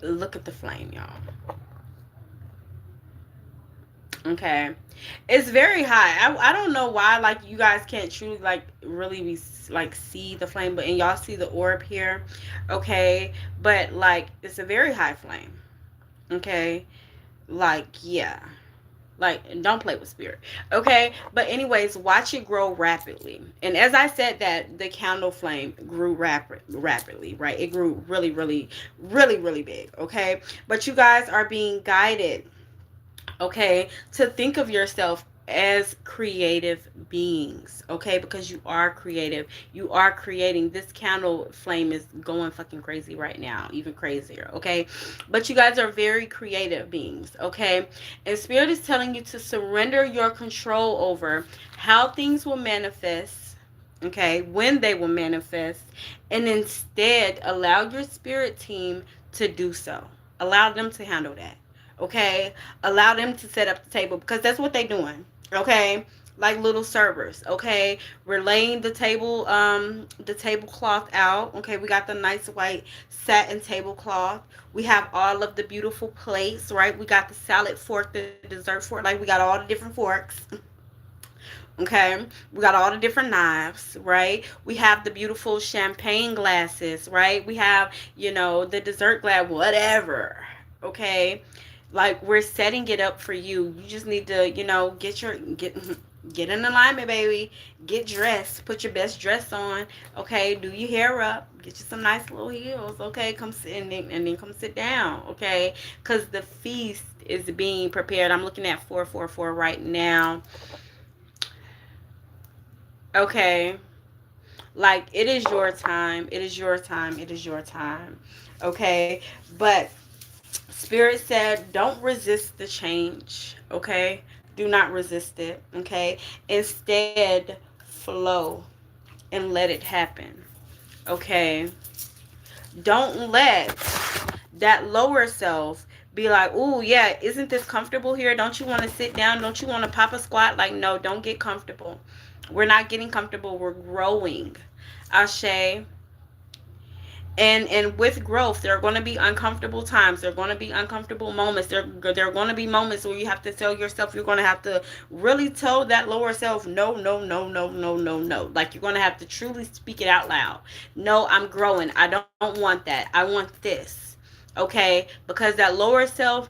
S1: Look at the flame, y'all. Okay, it's very high. I don't know why, like, you guys can't truly, like, really be like see the flame, but and y'all see the orb here. Okay, but like it's a very high flame. Okay, like, yeah, like, don't play with spirit. Okay, but anyways, watch it grow rapidly. And as I said, that the candle flame grew rapidly, right? It grew really, really, really, really big. Okay, but you guys are being guided, okay, to think of yourself as creative beings, okay, because you are creative. You are creating. This candle flame is going fucking crazy right now, even crazier, okay? But you guys are very creative beings, okay? And Spirit is telling you to surrender your control over how things will manifest, okay, when they will manifest, and instead allow your spirit team to do so. Allow them to handle that. Okay, allow them to set up the table, because that's what they're doing. Okay, like little servers. Okay, we're laying the tablecloth out. Okay, we got the nice white satin tablecloth. We have all of the beautiful plates, right? We got the salad fork, the dessert fork, like we got all the different forks. Okay, we got all the different knives, right? We have the beautiful champagne glasses, right? We have, you know, the dessert glass, whatever. Okay, like, we're setting it up for you. You just need to, you know, get in alignment, baby. Get dressed, put your best dress on. Okay, do your hair up, get you some nice little heels. Okay, come sit, and then come sit down. Okay, because the feast is being prepared. I'm looking at 444 right now. Okay, like, it is your time, it is your time, it is your time. Okay, but Spirit said, don't resist the change. Okay, do not resist it. Okay, instead flow and let it happen. Okay, don't let that lower self be like, oh yeah, isn't this comfortable here? Don't you want to sit down? Don't you want to pop a squat? Like, no, don't get comfortable. We're not getting comfortable, we're growing. Ashe. And with growth, there are going to be uncomfortable times. There are going to be uncomfortable moments. There are going to be moments where you have to tell yourself, you're going to have to really tell that lower self, no, no, no, no, no, no, no. Like, you're going to have to truly speak it out loud. No, I'm growing. I don't want that. I want this. Okay, because that lower self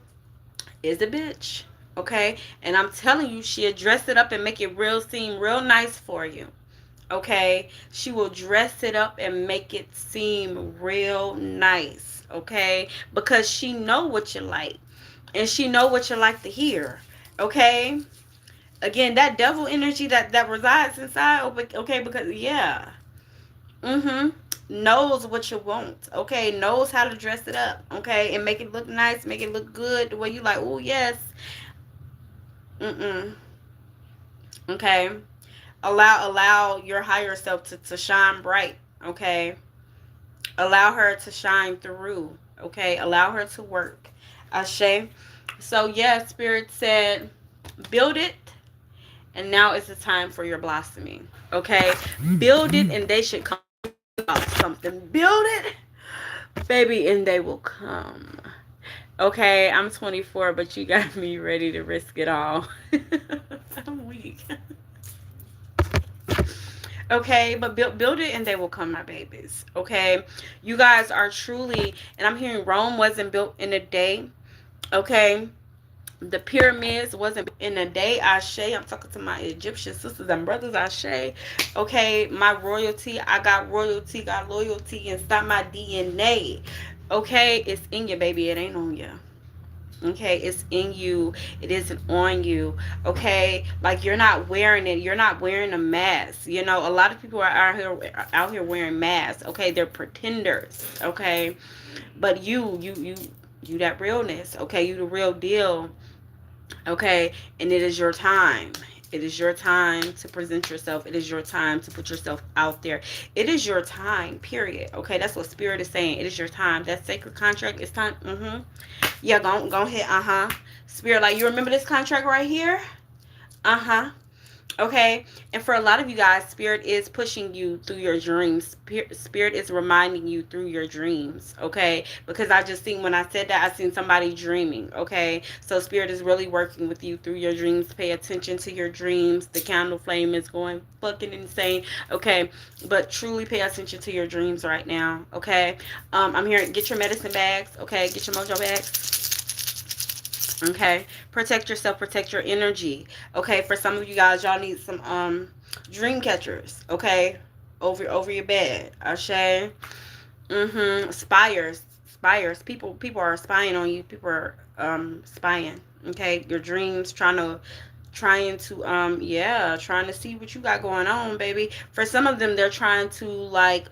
S1: is a bitch. Okay, and I'm telling you, she'll dress it up and make it real, seem real nice for you. Okay, she will dress it up and make it seem real nice. Okay, because she know what you like, and she know what you like to hear. Okay, again, that devil energy that resides inside. Okay, because yeah, knows what you want. Okay, knows how to dress it up. Okay, and make it look nice, make it look good the way you like. Oh yes. mm Okay, allow your higher self to shine bright. Okay, allow her to shine through. Okay, allow her to work. Ashe. So yeah, Spirit said, build it and now is the time for your blossoming. Okay, build it, and they should come off something. Build it, baby, and they will come. Okay, I'm 24, but you got me ready to risk it all. I'm weak. Okay, but build it and they will come, my babies. Okay, you guys are truly, and I'm hearing Rome wasn't built in a day. Okay, the pyramids wasn't in a day. Ashe, I'm talking to my Egyptian sisters and brothers. Ashe. Okay, my royalty, I got royalty, got loyalty inside my DNA. Okay, it's in you, baby. It ain't on you. Okay, it's in you. It isn't on you. Okay, like you're not wearing it. You're not wearing a mask. You know, a lot of people are out here wearing masks. Okay, they're pretenders. Okay, but you that realness. Okay, you the real deal. Okay, and it is your time. It is your time to present yourself. It is your time to put yourself out there. It is your time, period. Okay, that's what Spirit is saying. It is your time. That sacred contract is time. Yeah, go ahead. Spirit, like, you remember this contract right here? Okay, and for a lot of you guys, Spirit is pushing you through your dreams. Spirit is reminding you through your dreams. Okay, because I just seen, when I said that, I seen somebody dreaming. Okay, so Spirit is really working with you through your dreams. Pay attention to your dreams. The candle flame is going fucking insane. Okay, but truly pay attention to your dreams right now. Okay, I'm hearing, get your medicine bags. Okay, get your mojo bags. Okay, protect yourself, protect your energy. Okay, for some of you guys, y'all need some dream catchers. Okay, over your bed. Ashe. Spires. People are spying on you. People are spying. Okay, your dreams, trying to see what you got going on, baby. For some of them, they're trying to, like,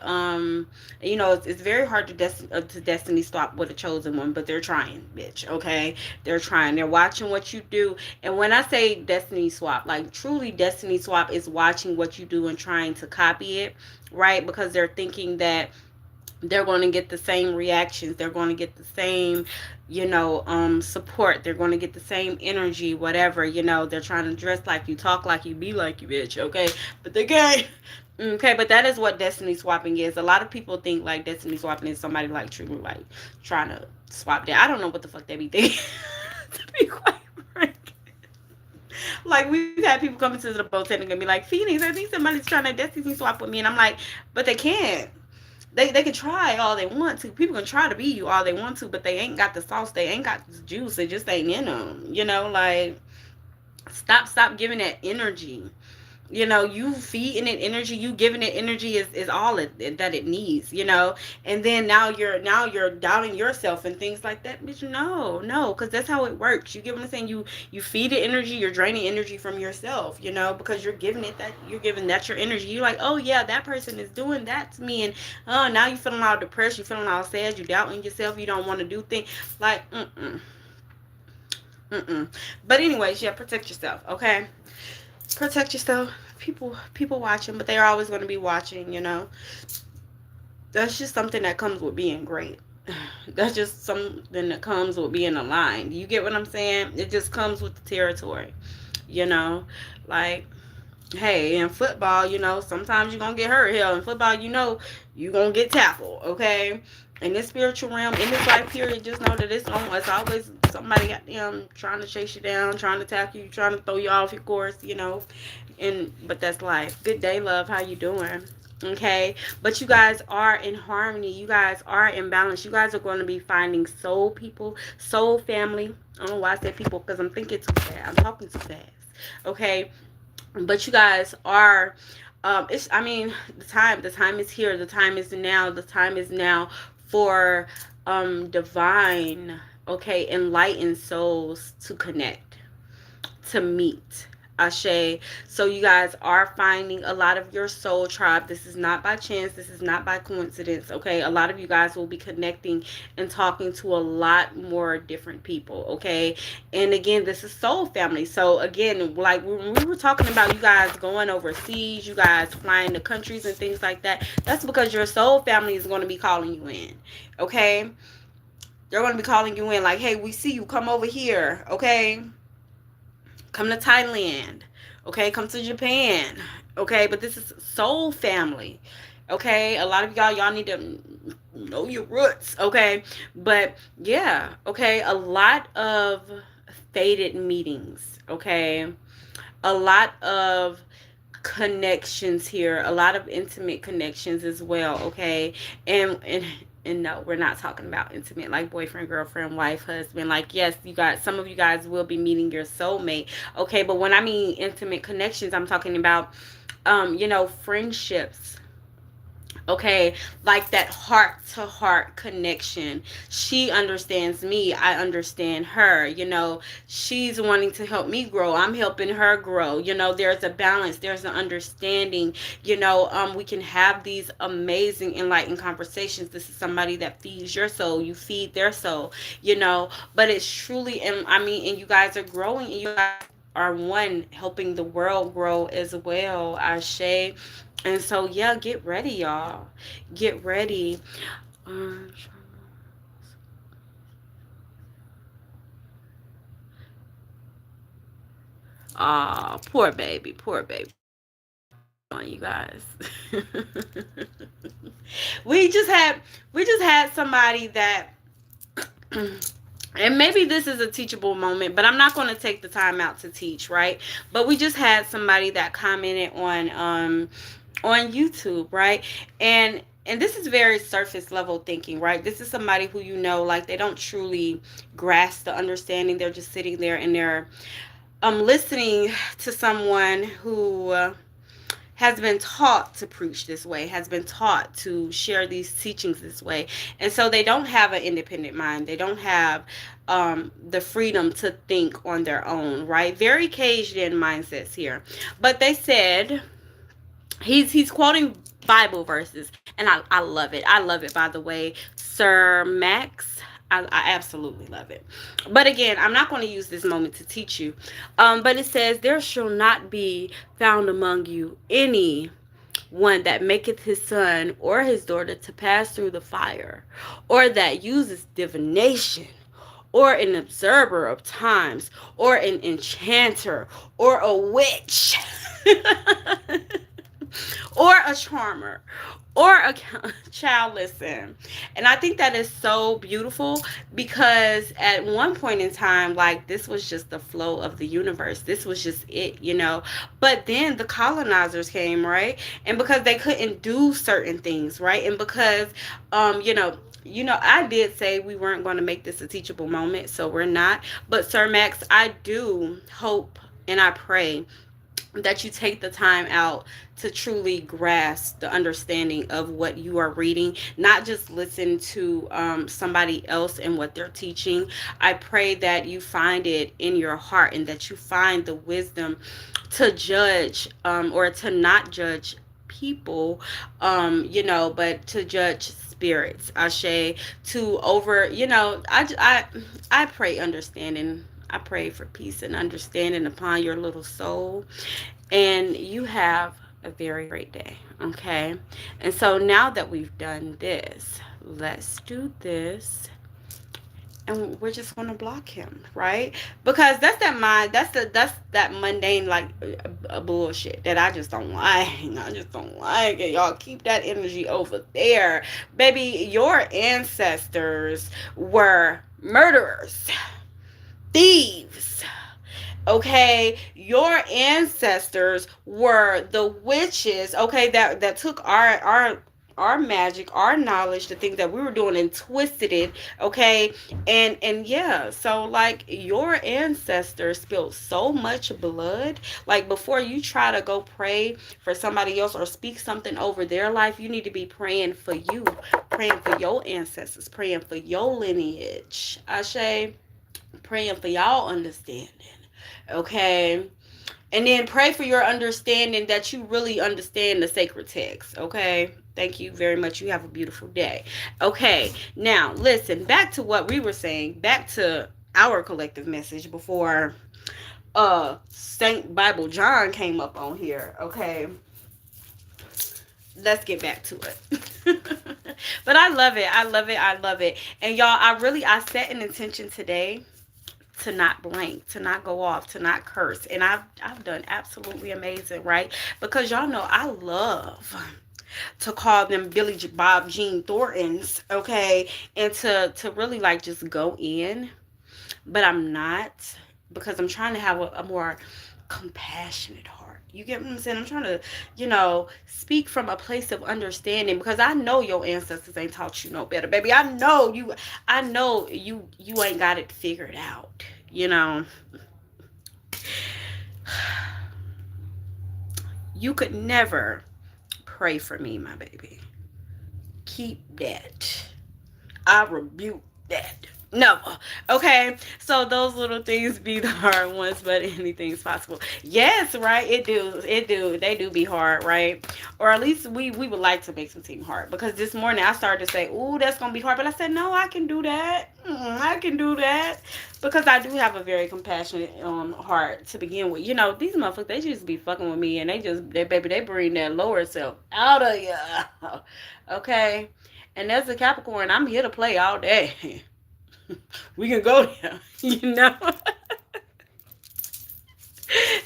S1: it's very hard to destiny swap with a chosen one, but they're trying, bitch. Okay, they're trying. They're watching what you do. And when I say destiny swap, like, truly destiny swap is watching what you do and trying to copy it, right? Because they're thinking that they're going to get the same reactions. They're going to get the same, support. They're going to get the same energy, whatever. They're trying to dress like you, talk like you, be like you, bitch. Okay, but they can't. Okay, but that is what destiny swapping is. A lot of people think like destiny swapping is somebody like truly like trying to swap that. I don't know what the fuck they be thinking. To be quite frank. Like, we've had people come into the botanic and be like, Phoenix, I think somebody's trying to destiny swap with me, and I'm like, but they can't. They can try all they want to. People can try to be you all they want to, but they ain't got the sauce. They ain't got the juice. It just ain't in them. Like, stop giving that energy. You feeding it energy. You giving it energy is all that it needs. And then now you're doubting yourself and things like that. Bitch, no, because that's how it works. You get what I'm saying? You feed it energy. You're draining energy from yourself. Because you're giving that your energy. You're like, oh yeah, that person is doing that to me, and now you feeling all depressed. You feeling all sad. You doubting yourself. You don't want to do things like But anyways, yeah, protect yourself. Okay. Protect yourself. People watching, but they're always going to be watching. That's just something that comes with being great. That's just something that comes with being aligned. You get what I'm saying? It just comes with the territory. Like, hey, in football, sometimes you're going to get hurt. Hell, in football, you're going to get tackled. Okay, in this spiritual realm, in this life period, just know that it's always somebody trying to chase you down, trying to tackle you, trying to throw you off your course. But that's life. Good day, love. How you doing? Okay, but you guys are in harmony. You guys are in balance. You guys are going to be finding soul people, soul family. I don't know why I said people, because I'm thinking too fast. I'm talking too fast. Okay, but you guys are the time is here. The time is now. The time is now for divine, enlightened souls to connect, to meet. Ashe. So you guys are finding a lot of your soul tribe. This is not by chance. This is not by coincidence. Okay, a lot of you guys will be connecting and talking to a lot more different people. Okay, and again, this is soul family. So again, like when we were talking about you guys going overseas, you guys flying to countries and things like that, that's because your soul family is going to be calling you in. Okay, they're going to be calling you in like, hey, we see you, come over here. Okay, come to Thailand. Okay, come to Japan. Okay, but this is soul family. Okay, a lot of y'all need to know your roots. Okay, but yeah, okay, a lot of faded meetings. Okay, a lot of connections here, a lot of intimate connections as well. Okay, and no, we're not talking about intimate like boyfriend, girlfriend, wife, husband. Like, yes, you guys, some of you guys will be meeting your soulmate. Okay, but when I mean intimate connections, I'm talking about friendships. Okay, like that heart to heart connection. She understands me, I understand her. She's wanting to help me grow, I'm helping her grow. There's a balance, there's an understanding. We can have these amazing enlightened conversations. This is somebody that feeds your soul, you feed their soul. But it's truly, and I mean, and you guys are growing, and you guys are one helping the world grow as well. Ashe. And so, yeah, get ready, y'all. Get ready. Um, poor baby, poor baby. On you guys. we just had we just had somebody that and maybe this is a teachable moment, but I'm not going to take the time out to teach, right? But we just had somebody that commented on YouTube, right? And this is very surface level thinking, right? This is somebody who, like, they don't truly grasp the understanding. They're just sitting there and they're listening to someone who has been taught to preach this way, has been taught to share these teachings this way. And so they don't have an independent mind. They don't have the freedom to think on their own, right? Very caged in mindsets here. But they said, he's quoting Bible verses, and I love it. I love it, by the way, Sir Max. I absolutely love it. But again, I'm not going to use this moment to teach you. But it says, there shall not be found among you any one that maketh his son or his daughter to pass through the fire, or that uses divination, or an observer of times, or an enchanter, or a witch, or a charmer, or a child. Listen, and I think that is so beautiful, because at one point in time, like, this was just the flow of the universe. This was just it. But then the colonizers came, right? And because they couldn't do certain things, right? And because I did say we weren't going to make this a teachable moment, so we're not. But Sir Max, I do hope and I pray that you take the time out to truly grasp the understanding of what you are reading, not just listen to somebody else and what they're teaching. I pray that you find it in your heart, and that you find the wisdom to judge, or to not judge people, but to judge spirits. Ashe. To over, I pray understanding. I pray for peace and understanding upon your little soul. And you have a very great day. Okay. And so now that we've done this, let's do this. And we're just gonna block him, right? Because that's that mind, that's that mundane, like, bullshit that I just don't like. I just don't like it. Y'all keep that energy over there. Baby, your ancestors were murderers, thieves. Okay, your ancestors were the witches. Okay, that took our magic, our knowledge, the things that we were doing, and twisted it. Okay, and yeah, so, like, your ancestors spilled so much blood. Like, before you try to go pray for somebody else or speak something over their life, you need to be praying for you, praying for your ancestors, praying for your lineage. Ashe. Praying for y'all understanding. Okay. And then pray for your understanding, that you really understand the sacred text. Okay. Thank you very much. You have a beautiful day. Okay. Now, listen, back to what we were saying, back to our collective message before Saint Bible John came up on here. Okay. Let's get back to it. But I love it. I love it. I love it. And y'all, I set an intention today to not blank, to not go off, to not curse. And I've done absolutely amazing, right? Because y'all know I love to call them Billy Bob Jean Thorntons, okay? And to really like just go in, but I'm not, because I'm trying to have a more compassionate heart. You get what I'm saying? I'm trying to, speak from a place of understanding, because I know your ancestors ain't taught you no better, baby. I know you ain't got it figured out. You could never pray for me, my baby. Keep that. I rebuke that. No. Okay. So those little things be the hard ones, but anything's possible. Yes, right. It do. It do. They do be hard, right? Or at least we would like to make them seem hard. Because this morning I started to say, "Ooh, that's gonna be hard," but I said, "No, I can do that. I can do that." Because I do have a very compassionate heart to begin with. These motherfuckers, they just be fucking with me, and they bring that lower self out of you. Okay. And as a Capricorn, I'm here to play all day. We can go there.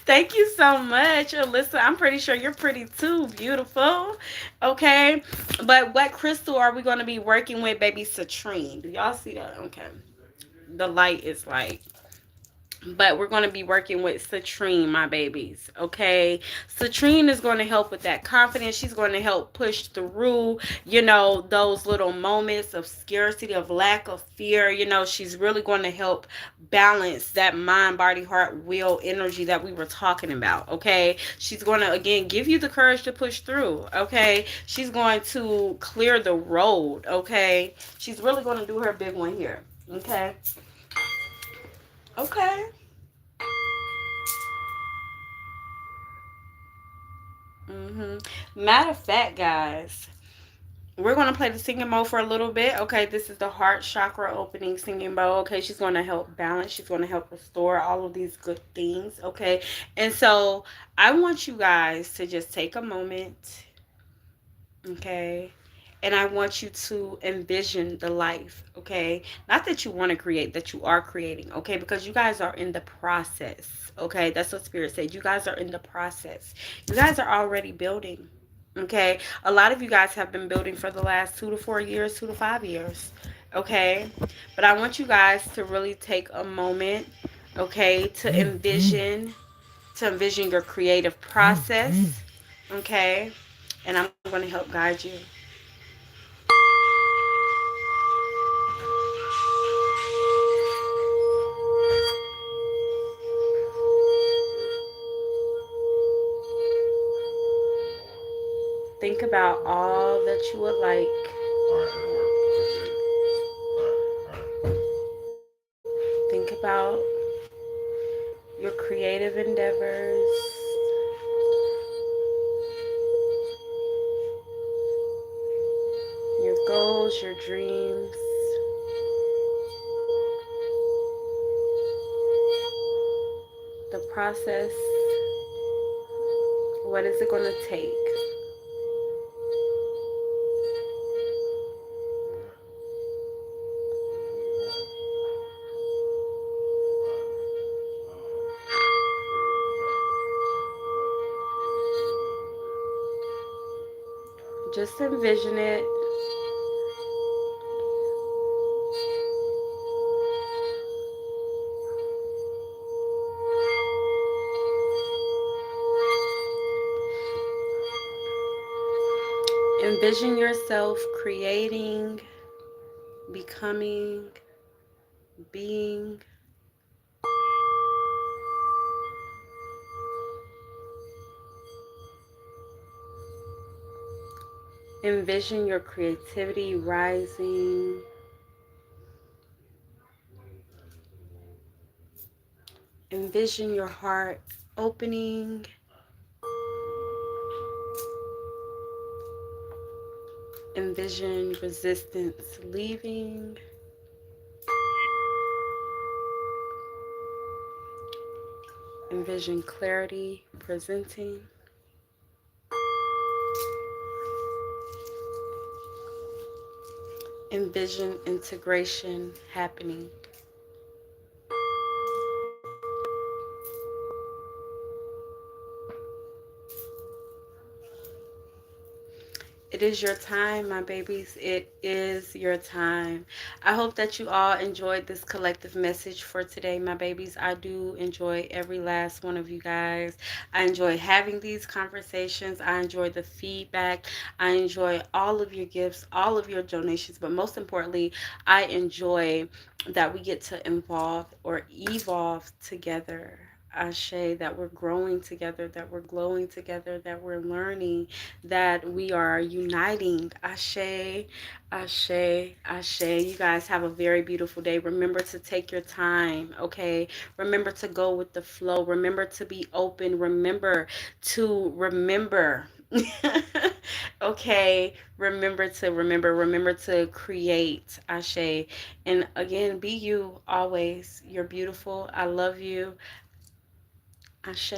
S1: Thank you so much, Alyssa. I'm pretty sure you're pretty too. Beautiful. Okay. But what crystal are we going to be working with, baby? Citrine. Do y'all see that? Okay. The light is like, but we're going to be working with citrine, my babies. Okay. Citrine is going to help with that confidence. She's going to help push through, those little moments of scarcity, of lack of fear. She's really going to help balance that mind, body, heart, will energy that we were talking about. Okay. She's going to, again, give you the courage to push through. Okay. She's going to clear the road. Okay. She's really going to do her big one here. Okay. Okay. Matter of fact, guys, we're going to play the singing bowl for a little bit. Okay, this is the heart chakra opening singing bowl. Okay, she's going to help balance. She's going to help restore all of these good things. Okay, and so I want you guys to just take a moment. Okay. And I want you to envision the life, okay? Not that you want to create, that you are creating, okay? Because you guys are in the process, okay? That's what Spirit said. You guys are in the process. You guys are already building, okay? A lot of you guys have been building for the last 2 to 4 years, 2 to 5 years, okay? But I want you guys to really take a moment, okay, to envision your creative process, okay? And I'm going to help guide you. Think about all that you would like. Think about your creative endeavors. Your goals, your dreams. The process. What is it going to take? Just envision it. Envision yourself creating, becoming, being. Envision your creativity rising. Envision your heart opening. Envision resistance leaving. Envision clarity presenting. Envision integration happening. It is your time, my babies. It is your time. I hope that you all enjoyed this collective message for today, my babies. I do enjoy every last one of you guys. I enjoy having these conversations. I enjoy the feedback. I enjoy all of your gifts, all of your donations, but most importantly, I enjoy that we get to evolve together. Ashe, that we're growing together, that we're glowing together, that we're learning, that we are uniting. Ashe, Ashe, Ashe. You guys have a very beautiful day. Remember to take your time, okay? Remember to go with the flow. Remember to be open. Remember. Okay, remember to create. Ashe. And again, be you always. You're beautiful. I love you. Ashe.